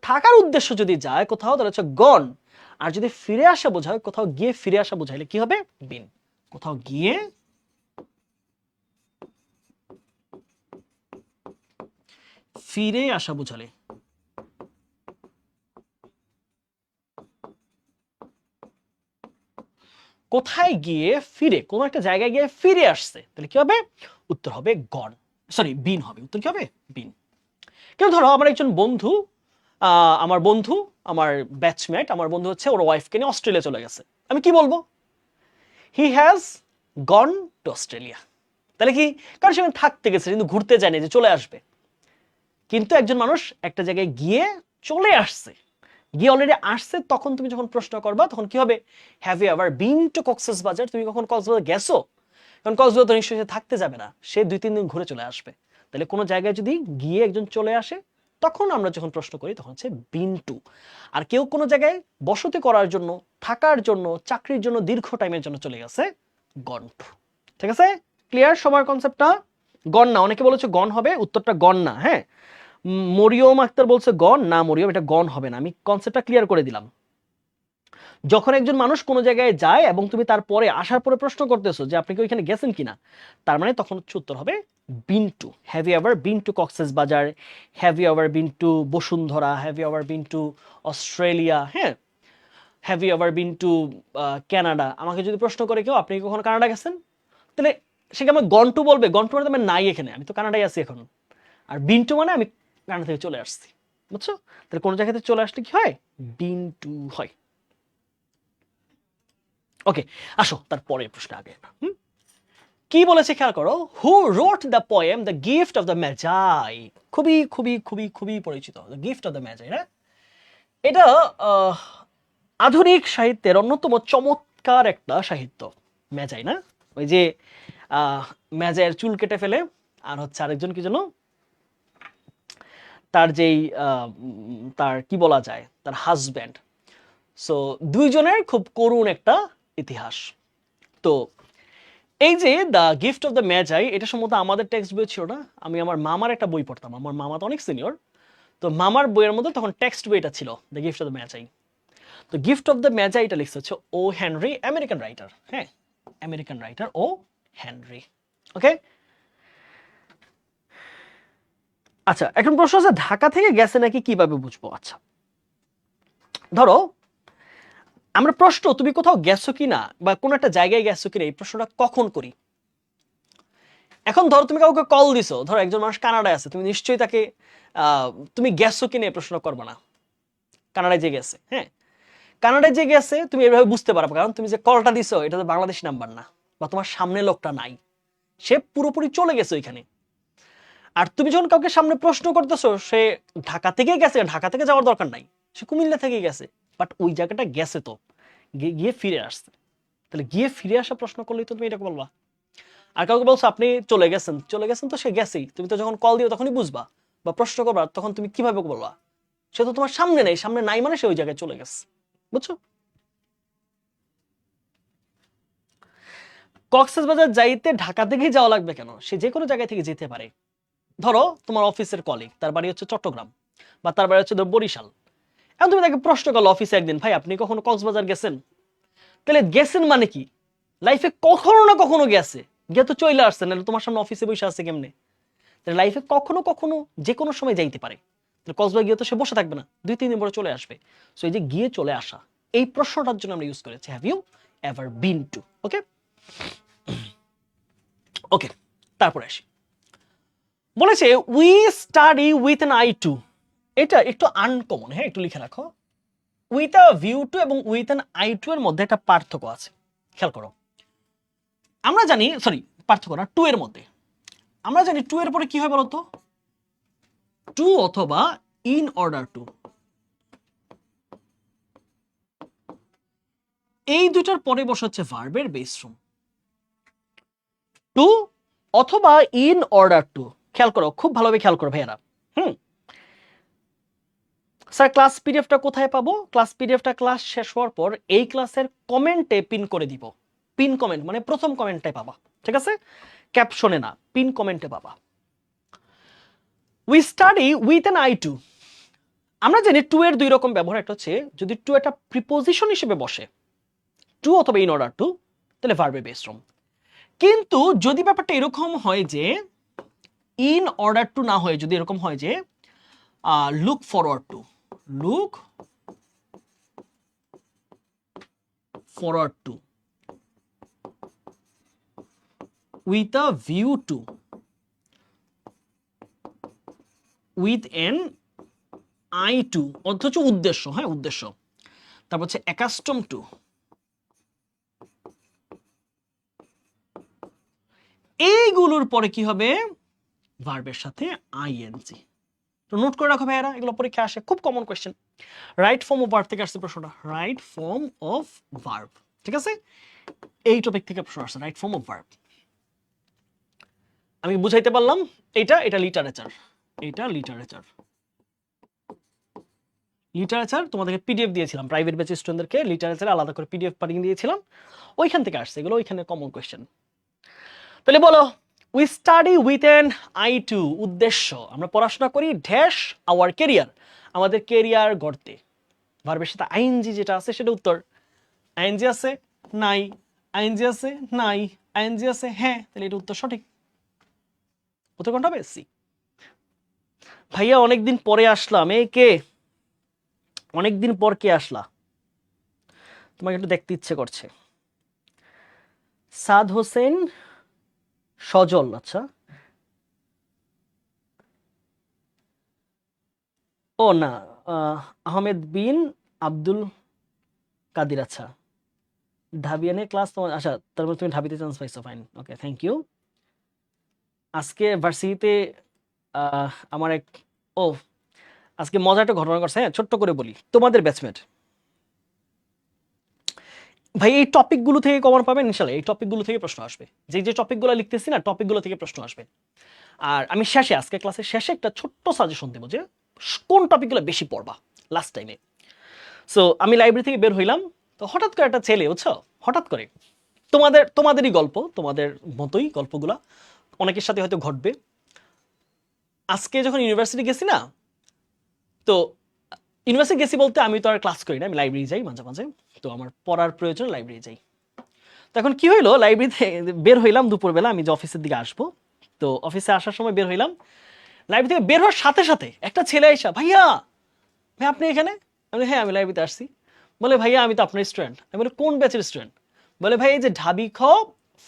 S1: থাকার উদ্দেশ্য যদি যায় কোথাও, তাহলে হচ্ছে গন। আর যদি ফিরে আসা বোঝায়, কোথাও গিয়ে ফিরে আসা বোঝাইলে কি হবে, বিন। কোথাও গিয়ে ফিরে আসা বোঝালে। কোথায় গিয়ে ফিরে, কোনো একটা জায়গায় গিয়ে ফিরে আসছে, তাহলে কি হবে? উত্তর হবে গন, সরি বিন হবে। উত্তর কি হবে? বিন। কিন্তু ধরো আমার একজন বন্ধু, আমার বন্ধু, আমার ব্যাচমেট, আমার বন্ধু হচ্ছে ওর ওয়াইফকে নিয়ে অস্ট্রেলিয়া চলে গেছে, আমি কি বলবো? He has gone to Australia. তাহলে কি? কারণ সেখানে থাকতে গেছে, কিন্তু ঘুরতে যায়নি যে চলে আসবে। কিন্তু একজন মানুষ একটা জায়গায় গিয়ে চলে আসছে, গিয়ে অলরেডি আসছে, তখন তুমি যখন প্রশ্ন করবা তখন কি হবে? Have you ever been to Cox's Bazar? তুমি কখন কক্সবাজার গেছো? কারণ কক্সবাজার তো নিশ্চয়ই থাকতে যাবে না, সে 2-3 দিন ঘুরে চলে আসবে। তাহলে কোনো জায়গায় যদি গিয়ে একজন চলে আসে, তখন আমরা যখন প্রশ্ন করি তখন হচ্ছে বিন টু। আর কেউ কোনো জায়গায় বসতি করার জন্য, থাকার জন্য, চাকরির জন্য দীর্ঘ টাইমের জন্য চলে গেছে, গন টু। ঠিক আছে? ক্লিয়ার সবার কনসেপ্টটা? গন না, অনেকে বলেছে গন হবে, উত্তরটা গন না। হ্যাঁ, মরিয়ম আক্তার বলছে গন না, মরিয়ম এটা গন হবে না। আমি কনসেপ্টটা ক্লিয়ার করে দিলাম। যখন একজন মানুষ কোনো জায়গায় যায় এবং তুমি তারপরে আসার পরে প্রশ্ন করতেছো যে আপনি কি ওইখানে গেছেন কিনা, তার মানে তখন হচ্ছে উত্তর হবে been to. Have you ever been to Cox's Bazar? Have you ever been to Bashundhara? Have you ever been to Australia? হ্যাঁ, have you ever been to Canada? আমাকে যদি প্রশ্ন করে কেউ আপনি কি কখনো কানাডা গেছেন, তাহলে সে কি আমার গন টু বলবে? গন টু মানে তো আমি নাই এখানে, আমি তো কানাডায় আছি এখন। আর বিন টু মানে আমি কানাডা থেকে চলে আসছি। বুঝছো? তাহলে কোন জায়গাতে চলে আসলে কি হয়? বিন টু হয়। ওকে, আসো তারপরে প্রশ্ন আগে। কি বলেছে খেয়াল করো। Who wrote the poem the gift of the Magi? খুবই খুবই খুবই খুবই পরিচিত, the gift of the Magi. না, এটা আধুনিক সাহিত্যের অন্যতম চমৎকার একটা সাহিত্য, ম্যাজাই। না, ওই যে ম্যাজাইয়ের চুল কেটে ফেলে, আর হচ্ছে আরেকজন কি যেন, তার যেই তার কি বলা যায়, তার হাজব্যান্ড। সো দুইজনের খুব করুণ একটা ইতিহাস। তো এই যে দ্য গিফট অফ দ্য ম্যাজাই, এটা সম্ভবত আমাদের টেক্সট বই ছিল না, আমি আমার মামার একটা বই পড়তাম, আমার মামা তো অনেক সিনিয়র, তো মামার বইয়ের মধ্যে তখন টেক্সট বইটা ছিল, দ্য গিফট অফ দ্য ম্যাজাই। তো গিফট অফ দ্য ম্যাজাই এটা লিখছে হচ্ছে ও হেনরি, আমেরিকান রাইটার। হ্যাঁ, আমেরিকান রাইটার ও হেনরি। ওকে, আচ্ছা এখন প্রশ্ন আছে ঢাকা থেকে গেছে নাকি কিভাবে বুঝবো? আচ্ছা ধরো আমরা প্রশ্ন তুমি কোথাও গেছো কিনা বা কোন একটা জায়গায় গেছো কিনা, এই প্রশ্নটা কখন করি? এখন ধরো তুমি কাউকে কল দিছো, ধরো একজন মানুষ কানাডায় আছে, তুমি নিশ্চয়ই তাকে তুমি গেছো কিনা এই প্রশ্ন করবে না, কানাডায় যে গেছে। হ্যাঁ, কানাডায় যে গেছে তুমি এভাবে বুঝতে পারবে, কারণ তুমি যে কলটা দিছো এটা তো বাংলাদেশি নাম্বার না, বা তোমার সামনে লোকটা নাই, সে পুরোপুরি চলে গেছে ওইখানে। আর তুমি যখন কাউকে সামনে প্রশ্ন করতেছো সে ঢাকা থেকে গেছে, ঢাকা থেকে যাওয়ার দরকার নাই, সে কুমিল্লা থেকে গেছে, বাট ওই জায়গাটা গেছে তো, গিয়ে ফিরে আসছে। তাহলে গিয়ে ফিরে আসা প্রশ্ন করলেই তো তুমি এটা বলবা। আর কাউকে বলছো আপনি চলে গেছেন, চলে গেছেন তো সে গেছেই, তুমি তো যখন কল দিও তখনই বুঝবা, বা প্রশ্ন করবা তখন তুমি কিভাবে বলবা? সে তো তোমার সামনে নেই, সামনে নাই মানে সে ওই জায়গায় চলে গেছে। বুঝছো? কক্সবাজার যাইতে ঢাকা থেকেই যাওয়া লাগবে কেন? সে যে কোনো জায়গায় থেকে যেতে পারে। ধরো তোমার অফিসের কলিগ, তার বাড়ি হচ্ছে চট্টগ্রাম, বা তার বাড়ি হচ্ছে বরিশাল। এখন তুমি তাকে প্রশ্ন করলো অফিসে একদিন, ভাই আপনি কখনো কক্সবাজার গেছেন? তাহলে গেছেন মানে কি? লাইফে কখনো না কখনো গেছে, গিয়ে তো চলে আসছে, নাহলে তোমার সামনে অফিসে বসে আছে কেমনে? তাহলে লাইফে কখনো কখনো যে কোনো সময় যাইতে পারে। তাহলে কক্সবাজার গিয়ে তো সে বসে থাকবে না, 2-3 দিন পরে চলে আসবে। সো এই যে গিয়ে চলে আসা, এই প্রশ্নটার জন্য আমরা ইউজ করেছি have you ever been to. Okay okay, তারপরে আসি। বলেছে we study with an eye to. এটা একটু আনকমন, হ্যাঁ একটু লিখে রাখো। উইথ আ ভিউ টু এবং উইথ এন আই টু এর মধ্যে একটা পার্থক্য আছে, খেয়াল করো। আমরা জানি, সরি পার্থক্য না, টু এর মধ্যে আমরা জানি টু এর পরে কি হয় বলতো? টু অথবা ইন অর্ডার টু, এই দুটার পরে বসে হচ্ছে ভার্বের বেস ফর্ম। টু অথবা ইন অর্ডার টু, খেয়াল করো, খুব ভালোভাবে খেয়াল করো ভাইয়ারা। স্যার ক্লাস পিডিএফটা কোথায় পাবো? ক্লাস পিডিএফটা ক্লাস শেষ হওয়ার পর এই ক্লাসের কমেন্টে পিন করে দিব। পিন কমেন্ট মানে প্রথম কমেন্টটাই পাবা, ঠিক আছে? ক্যাপশনে না, পিন কমেন্টে পাবা। We study with an eye to. আমরা জানি টু এর দুই রকম ব্যবহার, একটা হচ্ছে যদি টু একটা প্রিপোজিশন হিসেবে বসে, টু অথবা ইন অর্ডার টু, তাহলে ভার্বের বেস ফর্ম। কিন্তু যদি ব্যাপারটা এরকম হয় যে ইন অর্ডার টু না হয়, যদি এরকম হয় যে look forward to, look forward to, with a view to, with an eye to, অথচ উদ্দেশ্য, হ্যাঁ উদ্দেশ্য। তারপর হচ্ছে অ্যাকাস্টম টু, এইগুলোর পরে কি হবে, ভার্বের সাথে আইএনজি। তো নোট করে রাখো ভাইয়ারা, এগুলো পরীক্ষা আসে, খুব common question. Right form of verb থেকে আসছে প্রশ্নটা, রাইট ফর্ম অফ ভার্ব, ঠিক আছে, এই টপিক থেকে প্রশ্ন আসছে, রাইট ফর্ম অফ ভার্ব। আমি বুঝাইতে পারলাম, এটা লিটারেচার, এটা লিটারেচার। লিটারেচার তোমাদেরকে পিডিএফ দিয়েছিলাম, প্রাইভেট ব্যাচ স্টুডেন্টদেরকে লিটারেচার আলাদা করে পিডিএফ পাঠিয়ে দিয়েছিলাম, ওইখান থেকে আসছে এগুলো, ওইখানে কমন কোয়েশ্চেন। তাহলে বলো, we study with an eye to, উদ্দেশ্য, আমরা পড়াশোনা করি ড্যাশ আওয়ার কেরিয়ার, আমাদের কেরিয়ার গড়তে। ভার্বের সাথে আইএনজি যেটা আছে সেটা উত্তর। আইএনজি আছে নাই, আইএনজি আছে নাই, আইএনজি আছে হ্যাঁ, তাহলে এটা উত্তর সঠিক। উত্তর কোনটা হবে? সি। ভাইয়া অনেকদিন পরে আসলাম, এই কে, অনেকদিন পর কে আসলা, তোমাকে একটু দেখতে ইচ্ছে করছে। সাদ হোসেন সজল, আচ্ছা, ও না, আহমেদ বিন আব্দুল কাদির, আচ্ছা, ঢাবিয়ানের ক্লাস তোমার, আচ্ছা তার মানে তুমি ঢাবিতে চান্স পাইছো, ফাইন, ওকে, থ্যাংক ইউ। আজকে ভার্সিটিতে আমার এক, ও আজকে মজা একটা ঘটনা করছে, হ্যাঁ ছোট্ট করে বলি, তোমাদের ব্যাচমেট ভাই, এই টপিকগুলো থেকে কমন পাবেন ইনশাল্লাহ, এই টপিকগুলো থেকে প্রশ্ন আসবে, যে যে টপিকগুলো লিখতেছি না, টপিকগুলো থেকে প্রশ্ন আসবে। আর আমি শেষে, আজকে ক্লাসের শেষে একটা ছোট্ট সাজেশন দেবো যে কোন টপিকগুলো বেশি পড়বা লাস্ট টাইমে। সো আমি লাইব্রেরি থেকে বের হইলাম, তো হঠাৎ করে একটা ছেলে, বুঝছো, হঠাৎ করে, তোমাদেরই গল্প, তোমাদের মতোই গল্পগুলা অনেকের সাথে হয়তো ঘটবে। আজকে যখন ইউনিভার্সিটি গেছি না, তো ইউনিভার্সিটি গেছি বলতে আমি তো আর ক্লাস করি না, আমি লাইব্রেরি যাই মাঝে মাঝে, তো আমার পড়ার প্রয়োজন, লাইব্রেরি যাই। তো এখন কি হইলো, লাইব্রেরিতে বের হইলাম দুপুরবেলা, আমি যে অফিসের দিকে আসবো, তো অফিসে আসার সময় বের হইলাম, লাইব্রেরি থেকে বের হওয়ার সাথে সাথে একটা ছেলে আইসা, ভাইয়া ভাই আপনি এখানে, আমি হ্যাঁ আমি লাইব্রেরিতে আসছি। বলে ভাইয়া আমি তো আপনার স্টুডেন্ট। আমি বলি কোন ব্যাচের স্টুডেন্ট? বলে ভাই এই যে ঢাবি খ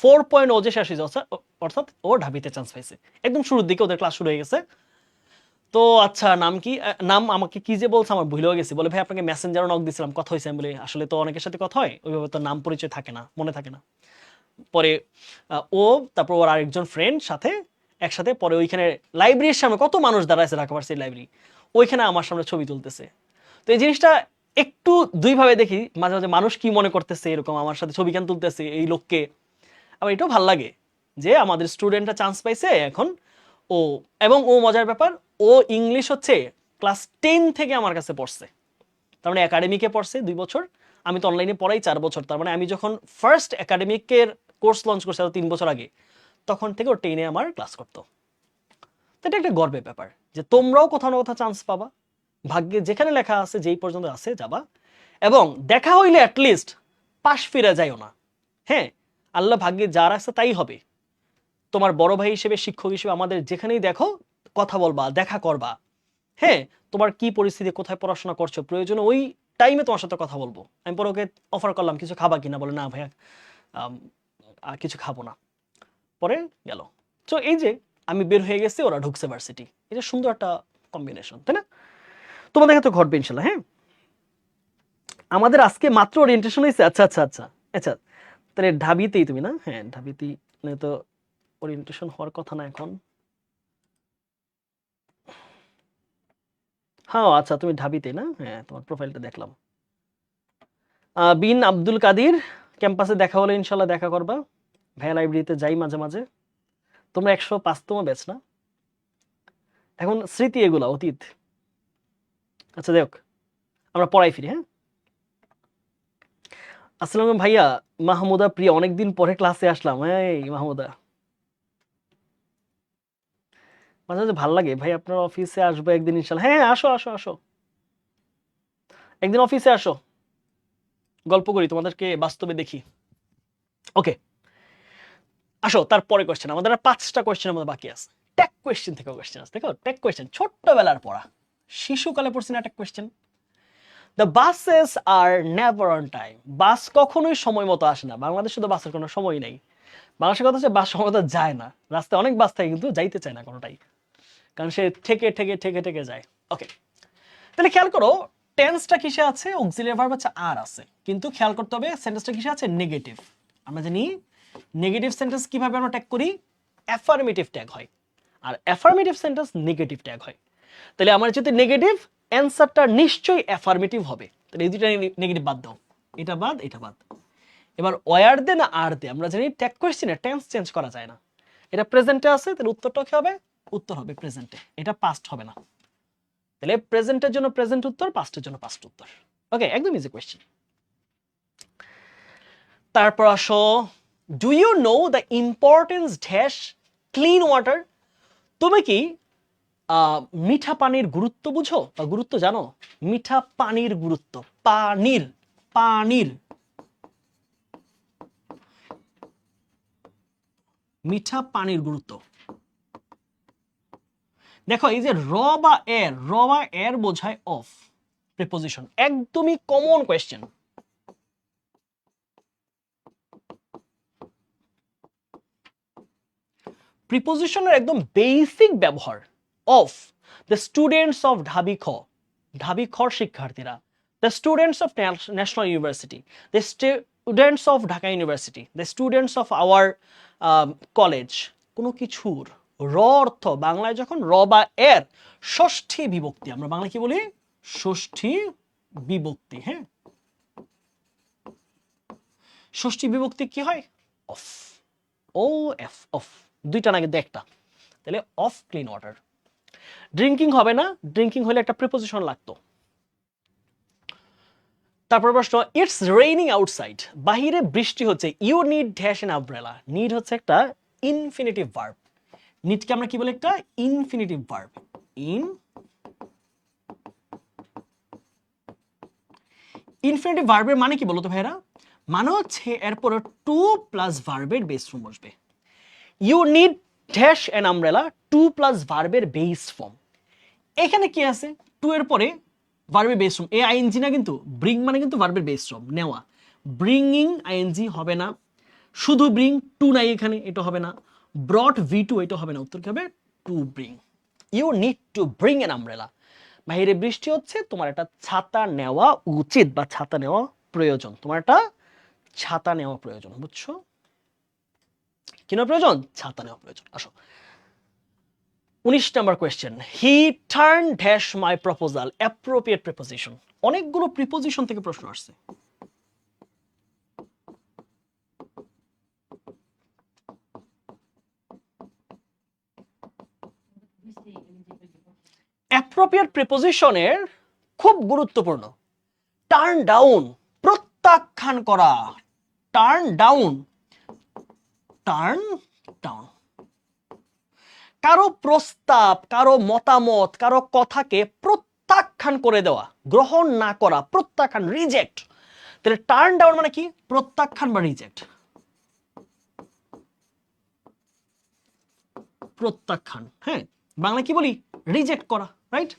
S1: 4.0 যে শেষ হয়েছে, অর্থাৎ ও ঢাবিতে চান্স পাইছে, একদম শুরুর দিকে ওদের ক্লাস শুরু হয়ে গেছে। তো আচ্ছা নাম কি, নাম আমাকে কি যে বলছে আমার ভুলেও গেছি। বলে ভাই আপনাকে মেসেঞ্জারও নক দিছিলাম, কথা হয়েছে। আমি বলি আসলে তো অনেকের সাথে কথা হয়, ওইভাবে তো নাম পরিচয় থাকে না, মনে থাকে না। পরে ও, তারপর ওর আরেকজন ফ্রেন্ড সাথে একসাথে, পরে ওইখানে লাইব্রেরির সামনে কত মানুষ দাঁড়াইছে, ঢাকা ভার্সিটি লাইব্রেরি, ওইখানে আমার সামনে ছবি তুলতেছে। তো এই জিনিসটা একটু দুইভাবে দেখি, মাঝে মাঝে মানুষ কি মনে করতেছে, এরকম আমার সাথে ছবি কেন তুলতেছে এই লোককে। আবার এটাও ভাল লাগে যে আমাদের স্টুডেন্টরা চান্স পাইছে এখন, ও, এবং ও মজার ব্যাপার, ও ইংলিশ হচ্ছে ক্লাস 10 থেকে আমার কাছে পড়ছে, তার মানে একাডেমিকে পড়ছে 2 বছর, আমি তো অনলাইনে পড়াই 4 বছর, তার মানে আমি যখন ফার্স্ট একাডেমিকের কোর্স লঞ্চ করছি 3 বছর আগে, তখন থেকে ও 10-এ আমার ক্লাস করতো। তো এটা একটা গর্বের ব্যাপার যে তোমরাও কোথাও না কোথাও চান্স পাবা, ভাগ্যে যেখানে লেখা আছে যেই পর্যন্ত আছে যাবা, এবং দেখা হইলে অ্যাটলিস্ট পাশ ফিরে যাইও না। হ্যাঁ, আল্লাহ ভাগ্যে যা রাখছে তাই হবে। তোমার বড় ভাই হিসেবে, শিক্ষক হিসেবে আমাদের যেখানেই দেখো কথা বলবা, দেখা করবা। হ্যাঁ, তোমার কি পরিস্থিতি, কোথায় পড়াশোনা করছো, প্রয়োজনে ওই টাইমে তোমার সাথে কথা বলবো। আমি পরে ওকে অফার করলাম কিছু খাবা কিনা, বলে না ভাইয়া কিছু খাবো না, পরে গেল। তো এই যে আমি বের হয়ে গেছি, ওরা ঢুকছে ভার্সিটি, এটা সুন্দর একটা কম্বিনেশন, তাই না? তোমাদের ক্ষেত্রে ঘটবে ইনশাল্লাহ। হ্যাঁ, আমাদের আজকে মাত্র ওরিয়েন্টেশন হয়েছে, আচ্ছা আচ্ছা আচ্ছা আচ্ছা, তাহলে ঢাবিতেই তুমি না? হ্যাঁ ঢাবিতেই, মানে তো ওরিয়েন্টেশন হওয়ার কথা না এখন। হ্যাঁ আচ্ছা, তুমি ঢাবিতেই না? হ্যাঁ তোমার প্রোফাইলটা দেখলাম। বিন আব্দুল কাদির, ক্যাম্পাসে দেখা হলে ইনশাল্লাহ দেখা করবা, ভাইয়া লাইব্রেরিতে যাই মাঝে মাঝে। তোমরা 105তম ব্যাচ না? এখন স্মৃতি এগুলা অতীত। আচ্ছা দেখ, আমরা পড়াই ফিরি। হ্যাঁ, আসসালাম ভাইয়া, মাহমুদা প্রিয়া, অনেকদিন পরে ক্লাসে আসলাম। এই মাহমুদা, মাঝে মাঝে ভালো লাগে ভাই, আপনার অফিসে আসবো একদিন ইনশাল্লাহ। হ্যাঁ হ্যাঁ, আসো আসো আসো, একদিন অফিসে আসো, গল্প করি, তোমাদেরকে বাস্তবে দেখি। ওকে, আসো। তারপরে কোয়েশ্চেন, আমাদের আর 5টা কোয়েশ্চেনের মধ্যে বাকি আছে। ট্যাগ কোয়েশ্চেন থেকে কোয়েশ্চেন আছে, দেখো ট্যাগ কোয়েশ্চেন ছোট্টবেলার পড়া, শিশুকালে পড়ছি না একটা question. The buses are never on time, bus কখনোই সময় মতো আসে না। বাংলাদেশে তো বাসের কোনো সময় নেই। বাংলাদেশের কথা হচ্ছে বাস সময় মতো যায় না, রাস্তায় অনেক বাস থাকে কিন্তু যাইতে চায় না কোনোটাই, কারণ সে ঠেকে ঠেকে ঠেকে ঠেকে যায়। ওকে, তাহলে খেয়াল করো টেন্সটা কিসে আছে, অক্সিলিয়ারি ভার্ব হচ্ছে আর আছে, কিন্তু খেয়াল করতে হবে সেন্টেন্সটা কিসে আছে, নেগেটিভ। আমরা জানি নেগেটিভ সেন্টেন্স কিভাবে আমরা ট্যাগ করি, অ্যাফার্মেটিভ ট্যাগ হয়, আর অ্যাফার্মেটিভ সেন্টেন্স নেগেটিভ ট্যাগ হয়। তাহলে আমার যদি নেগেটিভ, অ্যান্সারটা নিশ্চয়ই অ্যাফার্মেটিভ হবে। তাহলে এই দুইটা নেগেটিভ বাদ দাও, এটা বাদ এটা বাদ। এবার ওয়ার দে না আর দে, আমরা জানি ট্যাগ কোয়েশ্চেনে টেন্স চেঞ্জ করা যায় না। এটা প্রেজেন্টে আছে, তাহলে উত্তরটা কি হবে, উত্তর হবে প্রেজেন্টে, এটা পাস্ট হবে না। তাহলে প্রেজেন্টের জন্য প্রেজেন্ট উত্তর, পাস্টের জন্য পাস্ট উত্তর। ওকে, একদম ইজি কোয়েশ্চেন। তারপর আসো, do you know the importance dash clean water, তুমি কি মিঠা পানির গুরুত্ব বুঝো বা গুরুত্ব জানো? মিঠা পানির গুরুত্ব, পানির পানির মিঠা পানির গুরুত্ব। দেখো এই যে র বা এর বোঝায় অফ প্রিপোজিশন, একদমই কমন কোয়েশ্চেন। প্রিপোজিশনের একদম বেসিক ব্যবহার। অফ দ্য স্টুডেন্টস অফ ঢাবি খর শিক্ষার্থীরা, the students of national university, the students of Dhaka university, the students of our college. কোনো কিছুর র অর্থ বাংলায় যখন র বা এর ষষ্ঠী বিভক্তি, আমরা বাংলা কি বলি, ষষ্ঠী বিভক্তি। হ্যাঁ, ষষ্ঠী বিভক্তি কি হয়, অফ, ও এফ, অফ, দুইটা না কিন্তু একটা। তাহলে অফ ক্লিন ওয়াটার। ড্রিঙ্কিং হবে না, ড্রিঙ্কিং হলে একটা প্রিপোজিশন লাগতো। তারপর প্রশ্ন, ইটস রেইনিং আউটসাইড, বাহিরে বৃষ্টি হচ্ছে, you need dash an umbrella. Need হচ্ছে একটা ইনফিনিটিভ ভার্ব, নিডকে আমরা কি বলি, একটা ইনফিনিটিভ ভার্ব। ইনফিনিটিভ ভার্বের মানে কি বলতো ভাইরা, মানে হচ্ছে এরপরে টু প্লাস ভার্বের বেস ফর্ম বসবে। You need dash an umbrella, to plus ভার্বের বেস ফর্ম। এখানে কি আছে, টু এর পরে ভার্বের বেস ফর্ম, এ আইএনজি না কিন্তু, ব্রিং মানে কিন্তু ভার্বের বেস ফর্ম নেওয়া, ব্রিংইং আইএনজি হবে না, শুধু ব্রিং, টু নাই এখানে, এটা হবে না, ব্রট ভি টু, এটা হবে না, উত্তর কি হবে, to bring. You need to bring an umbrella, বাইরে বৃষ্টি হচ্ছে, তোমার একটা ছাতা নেওয়া উচিত বা ছাতা নেওয়া প্রয়োজন, তোমার একটা ছাতা নেওয়া প্রয়োজন, বুঝছো? কি নেওয়া প্রয়োজন, ছাতা নেওয়া প্রয়োজন। আসো 19 number question, he turn dash my proposal, appropriate preposition. অনেকগুলো প্রিপোজিশন থেকে প্রশ্ন আসছে। অ্যাপ্রোপ্রিয়েট প্রিপোজিশনের খুব গুরুত্বপূর্ণ, টার্ন ডাউন, প্রত্যাখ্যান করা, টার্ন ডাউন, টার্ন ডাউন। কারো প্রস্তাব, কারো মতামত, কারো কথাকে প্রত্যাখ্যান করে দেওয়া, গ্রহণ না করা, প্রত্যাখ্যান, রিজেক্ট। তাহলে টার্ন ডাউন মানে কি, প্রত্যাখ্যান বা রিজেক্ট। প্রত্যাখ্যান, হ্যাঁ, বাংলা কি বলি, রিজেক্ট করা, রাইট?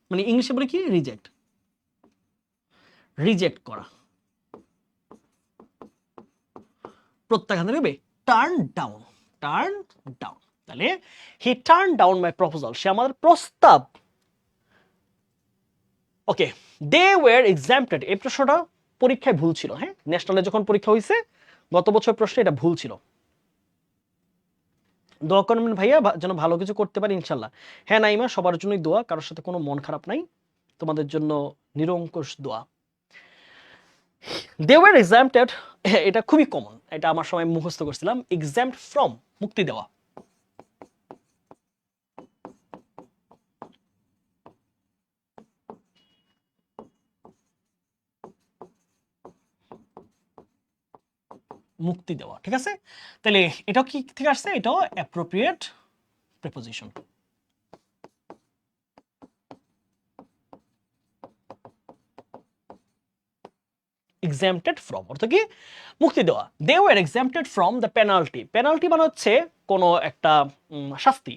S1: মানে ইংলিশে বলি কি, রিজেক্ট, রিজেক্ট করা, প্রত্যাখ্যান দেবে, টার্ন ডাউন, টার্ন ডাউন। তাহলে he turn down my proposal, সে আমাদের প্রস্তাব। ওকে, দে ওয়ার এক্সাম্পটেড, এই প্রশ্নটা পরীক্ষায় ভুল ছিল। হ্যাঁ, ন্যাশনালে যখন পরীক্ষা হয়েছে গত বছর প্রশ্নে এটা ভুল ছিল। দোয়া করবেন ভাইয়া যেন ভালো কিছু করতে পারি ইনশাল্লাহ। হ্যাঁ নাইমা, সবার জন্যই দোয়া, কারোর সাথে কোনো মন খারাপ নাই, তোমাদের জন্য নিরঙ্কুশ দোয়া। দে ওয়ার এক্সাম্পটেড, এটা খুবই কমন, এটা আমার সময় মুখস্থ করছিলাম, এক্সাম্পট ফ্রম, মুক্তি দেওয়া। মুক্তি দেওয়া, ঠিক আছে? তাহলে এটাও কি থেকে আসছে, এটাও অ্যাপ্রোপ্রিয়েট প্রিপোজিশন। এক্সাম্পটেড ফ্রম অর্থ কি, মুক্তি দেওয়া। They were exempted from the penalty, penalty মানে হচ্ছে কোনো একটা শাস্তি,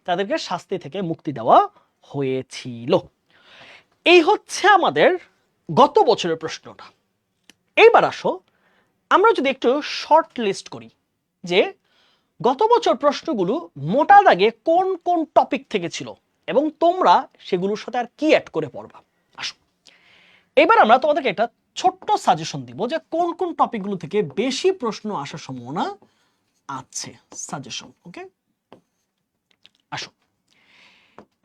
S1: তাদেরকে শাস্তি থেকে মুক্তি দেওয়া হয়েছিল। এই হচ্ছে আমাদের গত বছরের প্রশ্নটা। এইবার আসো আমরা যদি একটু শর্ট লিস্ট করি যে গত বছর প্রশ্নগুলো মোটা দাগে কোন কোন টপিক থেকে ছিল এবং তোমরা সেগুলোর সাথে আর কি অ্যাড করে পড়বা। আসো এবার আমরা তোমাদেরকে একটা ছোট্ট সাজেশন দিব যে কোন কোন টপিকগুলো থেকে বেশি প্রশ্ন আসার সম্ভাবনা আছে। সাজেশন, ওকে? আসো,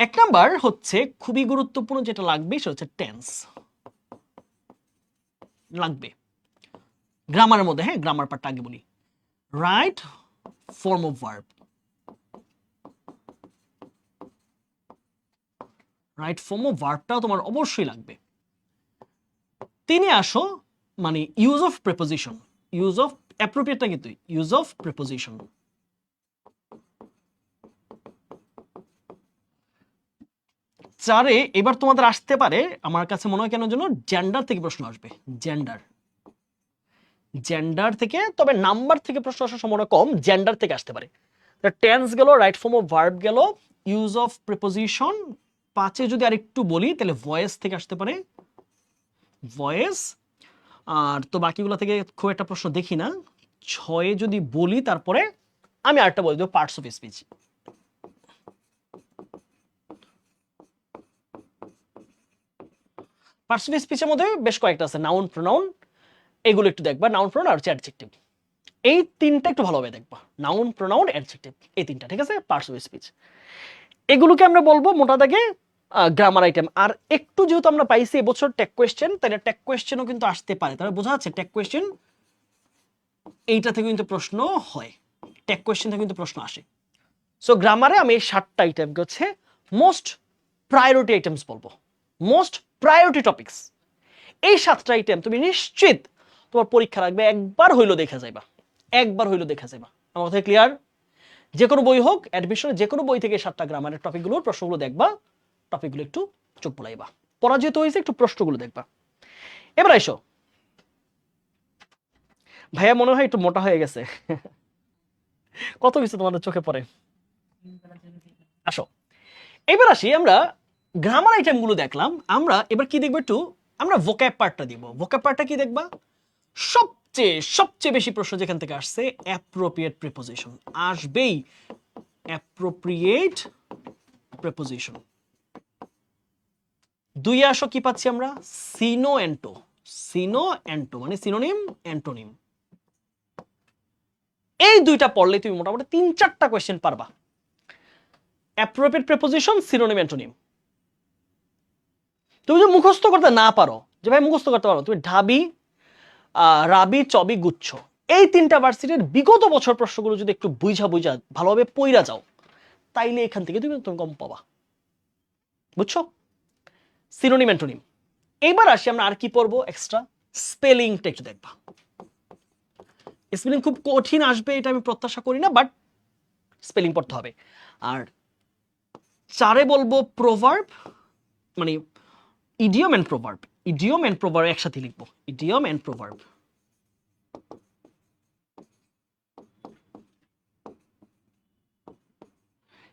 S1: এক নাম্বার হচ্ছে খুবই গুরুত্বপূর্ণ যেটা লাগবে সেটা হচ্ছে টেন্স লাগবে গ্রামারের মধ্যে। হ্যাঁ, গ্রামার পার্টটা আগে বলি। Right form of verb, right form of ভার্বটাও তোমার অবশ্যই লাগবে। তিনি আসো মানে use of preposition, use of অ্যাপ্রোপ্রিয়েটটা কিন্তু ইউজ অফ প্রিপোজিশন। চারে এবার তোমাদের আসতে পারে, আমার কাছে মনে হয় কেন যেন জেন্ডার থেকে প্রশ্ন আসবে। জেন্ডার, জেন্ডার থেকে, তবে নাম্বার থেকে প্রশ্ন আসার সম্ভাবনা কম, জেন্ডার থেকে আসতে পারে। টেন্স গেল, রাইট ফর্ম অফ ভার্ব গেল, ইউজ অফ প্রিপোজিশন। পাঁচে যদি আরেকটু বলি তাহলে ভয়েস থেকে আসতে পারে, ভয়েস। আর তো বাকিগুলো থেকে খুব একটা প্রশ্ন দেখি না। ছয়ে যদি বলি তারপরে আমি আরেকটা বলে দেবো, parts of speech. Parts of স্পিচের মধ্যে বেশ কয়েকটা আছে, নাউন প্রোনাউন, এগুলো একটু দেখবা। নাউন প্রোনাউন আর হচ্ছে অ্যাডজেক্টিভ, এই তিনটা একটু ভালোভাবে দেখবা। নাউন প্রোনাউন অ্যাডজেক্টিভ, এই তিনটা, ঠিক আছে? পার্টস অফ স্পিচ এগুলোকে আমরা বলবো মোটা দাগে গ্রামার আইটেম। আর একটু যেহেতু আমরা পাইছি এবছর টেক কোয়েশ্চেন, তাহলে টেক কোয়েশ্চেনও কিন্তু আসতে পারে। তাহলে বোঝা যাচ্ছে টেক কোয়েশ্চেন এইটা থেকে কিন্তু প্রশ্ন হয়, টেক কোয়েশ্চেন থেকে কিন্তু প্রশ্ন আসে। সো গ্রামারে আমি এই 7টা আইটেমকে হচ্ছে মোস্ট প্রায়োরিটি আইটেমস বলবো, মোস্ট প্রায়োরিটি টপিকস। এই 7টা আইটেম তুমি নিশ্চিত তোমার পরীক্ষা রাখবে, একবার হইলো দেখা যাইবা, একবার হইলো দেখা যাইবা। আমার কথা ক্লিয়ার? যে কোনো বই হোক, অ্যাডমিশনে যে কোনো বই থেকে 7টা গ্রামারের টপিকগুলোর প্রশ্নগুলো দেখবা, টপিকগুলো একটু চোখ বুলাইবা। পড়া যেহেতু হয়েছে একটু প্রশ্নগুলো দেখবা। এবার আইসো, ভাইয়া মনে হয় একটু মোটা হয়ে গেছে। কত কিছু তোমাদের চোখে পড়ে। আসো এবার আসি, আমরা গ্রামার আইটেমগুলো দেখলাম, আমরা এবার কি দেখবো একটু, আমরা ভোক্যাব পার্টটা দিব। ভোক্যাব পার্টটা কি দেখবা? সবচেয়ে সবচেয়ে বেশি প্রশ্ন যেখান থেকে আসছে অ্যাপ্রোপ্রিয়েট প্রিপোজিশন আসবেই। Appropriate preposition. দুই আসো কি পাচ্ছি আমরা? সিনো অ্যান্টো। সিনো অ্যান্টো মানে সিনোনিম অ্যান্টোনিম। এই দুইটা পড়লে তুমি মোটামুটি 3-4টা কোয়েশ্চেন পারবা। Appropriate preposition, synonym antonym. তুমি যদি মুখস্থ করতে না পারো, যে ভাই মুখস্থ করতে পারো, তুমি ঢাবি, রাবি, চবি, গুচ্ছ, এই 3টা ভার্সিটির বিগত বছর প্রশ্নগুলো যদি একটু বুঝা ভালোভাবে পইরা যাও, তাইলে এখান থেকে তুমি কম পাবা। বুঝছো? Synonym antonym. এবার আসি আমরা আর কি পড়বো এক্সট্রা, স্পেলিংটা একটু দেখবা। স্পেলিং খুব কঠিন আসবে এটা আমি প্রত্যাশা করি না, বাট স্পেলিং পড়তে হবে। আর চারে বলবো প্রভার্ব, মানে idiom and proverb. Idiom and proverb একসাথে লিখবো, ইডিয়ম এন্ড প্রভার্ব।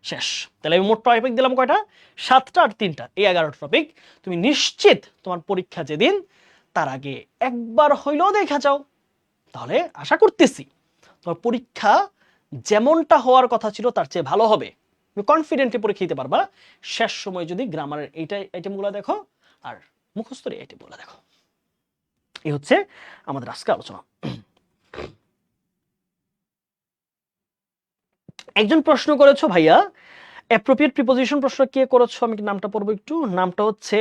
S1: শেষ। তাহলে আমি মোট টপিক দিলাম কয়টা? 7টা আর 3টা, এই 11টা টপিক। তুমি নিশ্চিত তোমার পরীক্ষা যেদিন তার আগে একবার হইলেও দেখা যাও, তাহলে আশা করতেছি তোমার পরীক্ষা যেমনটা হওয়ার কথা ছিল তার চেয়ে ভালো হবে। তুমি কনফিডেন্টলি পরীক্ষা দিতে পারবা শেষ সময় যদি গ্রামারের এইটা আইটেমগুলো দেখো আর মুখস্থর এই আইটেমগুলো দেখো। এই হচ্ছে আমাদের আজকে আলোচনা। একজন প্রশ্ন করেছো ভাইয়া, অ্যাপ্রোপ্রিয়েট প্রিপোজিশন প্রশ্ন কে করেছো? আমি নামটা পড়বো একটু। নামটা হচ্ছে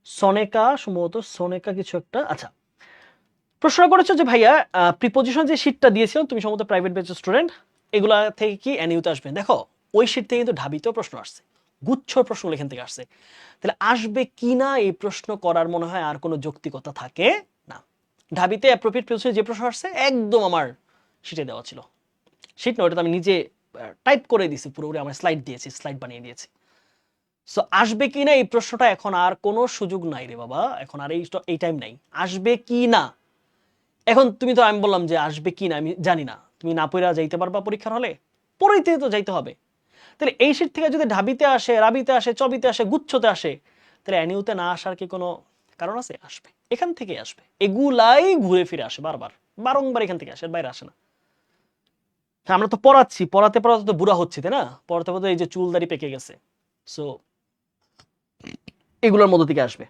S1: সনেকা, সম্ভবত সনেকা কিছু একটা। আচ্ছা, প্রশ্ন করেছো যে ভাইয়া প্রিপোজিশন যে শীটটা দিয়েছিলাম, তুমি সম্ভবত প্রাইভেট ব্যাচের স্টুডেন্ট, এগুলা থেকে কি এনইউতে আসবে? দেখো ওই শীট থেকে কিন্তু ঢাবিতেও প্রশ্ন আসছে, গুচ্ছর প্রশ্নগুলো এখান থেকে আসছে। তাহলে আসবে কি না এই প্রশ্ন করার মনে হয় আর কোনো যৌক্তিকতা থাকে না। ঢাবিতে অ্যাপ্রোপ্রিয়েট প্রিপোজিশন যে প্রশ্ন আসছে একদম আমার শীটে দেওয়া ছিল। শীট না, ওটা আমি নিজে টাইপ করে দিয়েছি, পুরোপুরি আমার স্লাইড দিয়েছি, স্লাইড বানিয়ে দিয়েছি। সো আসবে কি না এই প্রশ্নটা এখন আর কোনো সুযোগ নাই রে বাবা, এখন আর এই টাইম নাই। আসবে কি না, এখন তুমি তো, আমি বললাম যে আসবে কি না আমি জানি না, তুমি না পড়া যাইতে পারবা পরীক্ষার হলে? পড়াইতে তো যাইতে হবে। তাহলে এই শীট থেকে যদি ঢাবিতে আসে, রাবিতে আসে, চবিতে আসে, গুচ্ছতে আসে, তাহলে অ্যানিউতে না আসার কি কোনো কারণ আছে? আসবে, এখান থেকে আসবে, এগুলাই ঘুরে ফিরে আসে বারবার, বারংবার এখান থেকে আসে, এর বাইরে আসে না। হ্যাঁ, আমরা তো পড়াচ্ছি, পড়াতে পড়াতে তো বুড়া হচ্ছে, তাই না? পড়াতে পড়াতে এই যে চুল দাড়ি পেকে গেছে, সো এগুলোর মধ্যে থেকে আসবে।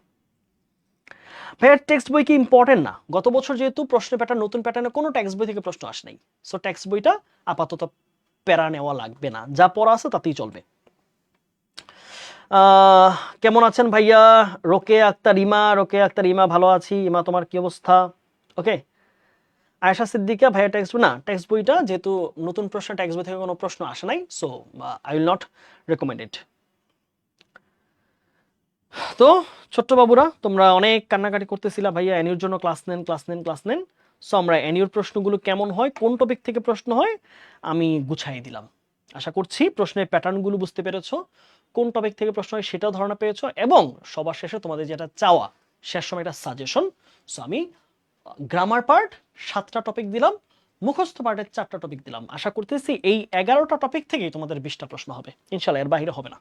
S1: ভাইয়া টেক্সট বই কি ইম্পর্টেন্ট না? গত বছর যেহেতু প্রশ্ন প্যাটার্ন নতুন প্যাটার্নে কোনো টেক্সট বই থেকে প্রশ্ন আসে নাই, সো টেক্সট বইটা আপাতত প্যারা নেওয়া লাগবে না, যা পড়া আছে তাতেই চলবে। কেমন আছেন ভাইয়া? রোকে আক্তার ইমা, রোকে আক্তার ইমা, ভালো আছি। ইমা, তোমার কি অবস্থা? ওকে। আয়েশা সিদ্দিকা, ভাইয়া টেক্সট বই না, টেক্সট বইটা যেহেতু নতুন প্রশ্ন, টেক্সট বই থেকে কোনো প্রশ্ন আসে নাই, so I will not recommend it. তো ছোট্ট বাবুরা, তোমরা অনেক কান্নাকাটি করতেছিলা ভাইয়া অ্যানিউর জন্য ক্লাস নেন, ক্লাস নেন, ক্লাস নেন। সো আমরা অ্যানিউর প্রশ্নগুলো কেমন হয়, কোন টপিক থেকে প্রশ্ন হয়, আমি গুছাই দিলাম। আশা করছি প্রশ্নের প্যাটার্নগুলো বুঝতে পেরেছো, কোন টপিক থেকে প্রশ্ন হয় সেটাও ধারণা পেয়েছো, এবং সবার শেষে তোমাদের যেটা চাওয়া, শেষ সময় একটা সাজেশন। সো আমি গ্রামার পার্ট 7টা টপিক দিলাম, মুখস্থ পার্টের 4টা টপিক দিলাম। আশা করতেছি এই 11টা টপিক থেকেই তোমাদের 20টা প্রশ্ন হবে ইনশাল্লাহ, এর বাইরে হবে না।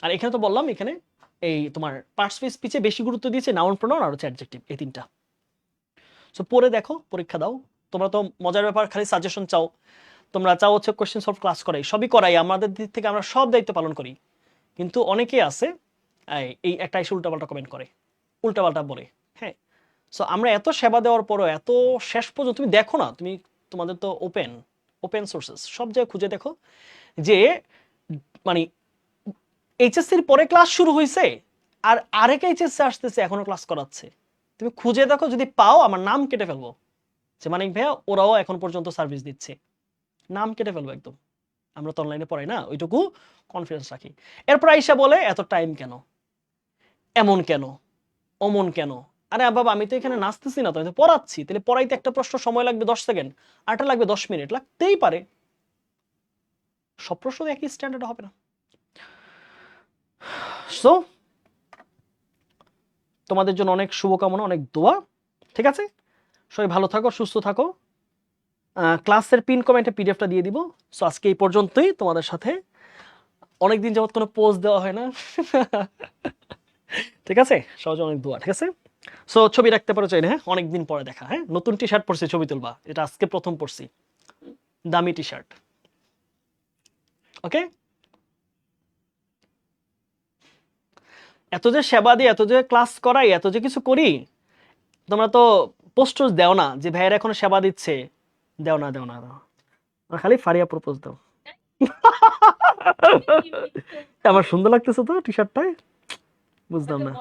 S1: আর এখানে তো বললাম, এখানে এই তোমার পার্টস অফ স্পিচে বেশি গুরুত্ব দিয়েছে নাউন প্রোনাউন আর হচ্ছে অ্যাডজেক্টিভ, এই 3টা। সো পড়ে দেখো, পরীক্ষা দাও। তোমরা তো মজার ব্যাপার, খালি সাজেশন চাও, তোমরা চাও হচ্ছে কোশ্চেন সলভ ক্লাস করাই, সবই করাই, আমাদের দিক থেকে আমরা সব দায়িত্ব পালন করি। কিন্তু অনেকেই আছে এই একটা এসে উল্টাপাল্টা কমেন্ট করে, উল্টাপাল্টা বলে। হ্যাঁ, সো আমরা এত সেবা দেওয়ার পরও এত শেষ পর্যন্ত তুমি দেখো না, তুমি তোমাদের তো ওপেন ওপেন সোর্সেস, সব জায়গায় খুঁজে দেখো যে মানে এইচএসসির পরে ক্লাস শুরু হয়েছে আর আরেক এইচএসসি আসতেছে এখনো ক্লাস করাচ্ছে। তুমি খুঁজে দেখো, যদি পাও আমার নাম কেটে ফেলবো যে মানিক ভাইয়া ওরাও এখন পর্যন্ত সার্ভিস দিচ্ছে, নাম কেটে ফেলবো একদম। আমরা তো অনলাইনে পড়াই না, ওইটুকু কনফিডেন্স রাখি। এরপর আইসা বলে এত টাইম কেন, এমন কেন, অমন কেন। আরে বাবা, আমি তো এখানে নাচতেছি না, তো আমি তো পড়াচ্ছি, তাহলে পড়াইতে একটা প্রশ্ন সময় লাগবে 10 সেকেন্ড, আরটা লাগবে 10 মিনিট, লাগতেই পারে। সব প্রশ্ন একই স্ট্যান্ডার্ড হবে না। সো তোমাদের জন্য অনেক শুভকামনা, অনেক দোয়া। ঠিক আছে, সবাই ভালো থাকো, সুস্থ থাকো। ক্লাসের পিন কমেন্টে পিডিএফটা দিয়ে দিব। সো আজকে এই পর্যন্তই তোমাদের সাথে, অনেকদিন যাবত কোনো পোজ দেওয়া হয় না। ঠিক আছে, সহজে অনেক দোয়া। ঠিক আছে, সো ছবি রাখতে পারো চাইলে, হ্যাঁ, অনেকদিন পরে দেখা। হ্যাঁ, নতুন টি শার্ট পরছি, ছবি তুলবা, এটা আজকে প্রথম পরছি, দামি টি শার্ট। ওকে, এত যে সেবা দিই, এত যে ক্লাস করাই, এত যে কিছু করি, তোমরা তো পোস্টার দেও না যে ভাইয়ের এখনো সেবা দিচ্ছে, দেও না, দেও না, দেও না। খালি ফারিয়া প্রপোজ দাও। আমার সুন্দর লাগতেছে তো টি শার্টটায়, বুঝলাম না।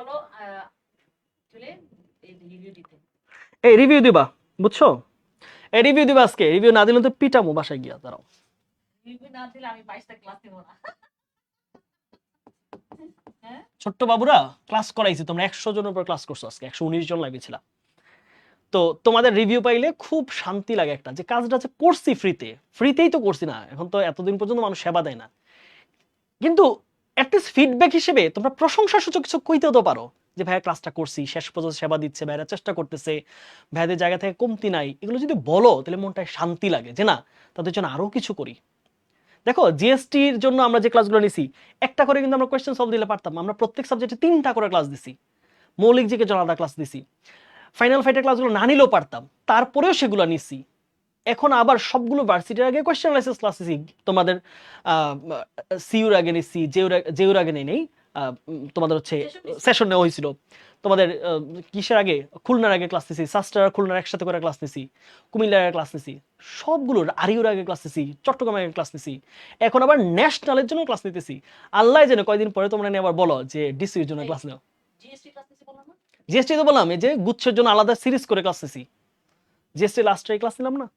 S1: এই রিভিউ দিবা, বুঝছো? এই রিভিউ দিবা আজকে, রিভিউ না দিলে তো পিটামো বাসায় গিয়া। দাঁড়াও, ছোট্ট বাবুরা, ক্লাস করাইছি, তোমরা 100 জনের উপর ক্লাস করছো, আজকে 119 জন লাইভে ছিল। তো তোমাদের রিভিউ পাইলে খুব শান্তি লাগে, একটা যে কাজটা যে করছি ফ্রিতে, ফ্রিতেই তো করছি না, এখন তো এতদিন পর্যন্ত মানুষ সেবা দেয় না, কিন্তু অ্যাটলিস্ট ফিডব্যাক হিসেবে তোমরা প্রশংসা সূচক কিছু কইতেও তো পারো যে ভাইয়া ক্লাসটা করছি, শেষ পর্যন্ত সেবা দিচ্ছে, ভাইরা চেষ্টা করতেছে, ভাইদের জায়গা থেকে কমতি নাই, এগুলো যদি বলো তাহলে মনটায় শান্তি লাগে যে না, তাদের জন্য আরো কিছু করি। দেখো, জিএসটির জন্য আমরা যে ক্লাসগুলো নিছি, একটা করে কিন্তু আমরা কোয়েশ্চেন সলভ দিলে পারতাম, আমরা প্রত্যেক সাবজেক্টে 3টা করে ক্লাস দিছি, মৌলিক জিকে জন্য আলাদা ক্লাস দিছি, ফাইনাল ফাইটের ক্লাসগুলো না নিলেও পারতাম, তারপরেও সেগুলো নিছি। এখন আবার সবগুলো ভার্সিটির আগে কোয়েশ্চেন অ্যানালাইসিস ক্লাস নিছি, তোমাদের সিইউর আগে নিছি, জেউর আগে নেই, তোমাদের হচ্ছে সেশন নেওয়া হয়েছিল, তোমাদের কিসের আগে, খুলনার আগে ক্লাস নিছি, সাস্টার আর খুলনার একসাথে করে ক্লাস নিছি, কুমিল্লার আগে ক্লাস নিছি, সবগুলোর আরিউর আগে ক্লাস নিছি, চট্টগ্রামের আগে ক্লাস নিছি, এখন আবার ন্যাশনালের জন্য ক্লাস নিতেছি। আল্লাহ জানে কয়দিন পরে তোমরা নিয়ে আবার বলো যে ডিসির জন্য ক্লাস নাও। জিএসটি তো বললাম, এই যে গুচ্ছের জন্য আলাদা সিরিজ করে ক্লাস নিছি, জিএসটি লাস্টে ক্লাস নিলাম না।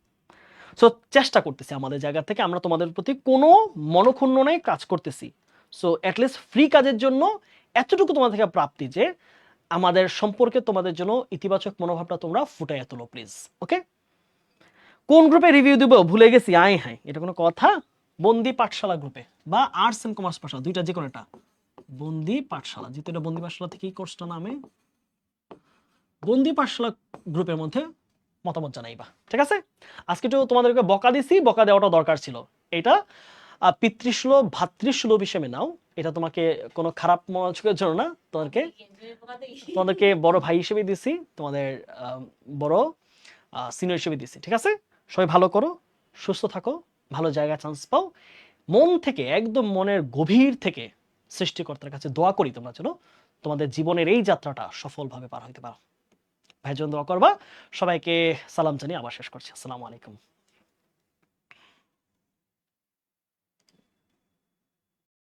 S1: সো চেষ্টা করতেছি আমাদের জায়গা থেকে, আমরা তোমাদের প্রতি কোনো মনোক্ষুণ্ণ নেই, কাজ করতেছি। সো অ্যাটলিস্ট ফ্রি কাজের জন্য এতটুকু তোমাদের থেকে প্রাপ্তি যে আমাদের সম্পর্কে তোমাদের জন্য ইতিবাচক মনোভাবটা তোমরা ফুটাইয়া তোলো প্লিজ। ওকে, কোন গ্রুপে রিভিউ দিব ভুলে গেছি, আয় হাই, এটা কোনো কথা? বন্দি পাঠশালা গ্রুপে বা আর্টস এন্ড কমার্স পাঠশালা, দুইটা যে কোনো একটা, বন্দি পাঠশালা, যেহেতু এটা বন্দি পাঠশালা থেকেই কোর্সটা নামে, বন্দি পাঠশালা গ্রুপের মধ্যে মতামত জানাইবা। ঠিক আছে, আজকে তো তোমাদেরকে বকা দিছি, বকা দেওয়াটা দরকার ছিল, এটা পিতৃসুলভ ভাতৃসুলভ হিসেবে নাও, এটা তোমাকে কোনো খারাপ মনোযোগের জন্য না, তোমাদেরকে বড় ভাই হিসেবে দিছি, তোমাদের বড় সিনিয়র হিসেবে দিছি, ঠিক আছে? সবাই ভালো করো, সুস্থ থাকো, ভালো জায়গায় চান্স পাও, মন থেকে একদম মনের গভীর থেকে সৃষ্টিকর্তার কাছে দোয়া করি তোমরা যেন তোমাদের জীবনের এই যাত্রাটা সফলভাবে পার হইতে পারো। ভাইজন দোয়া করবা। সবাইকে সালাম জানিয়ে আবার শেষ করছি। আসসালামু আলাইকুম।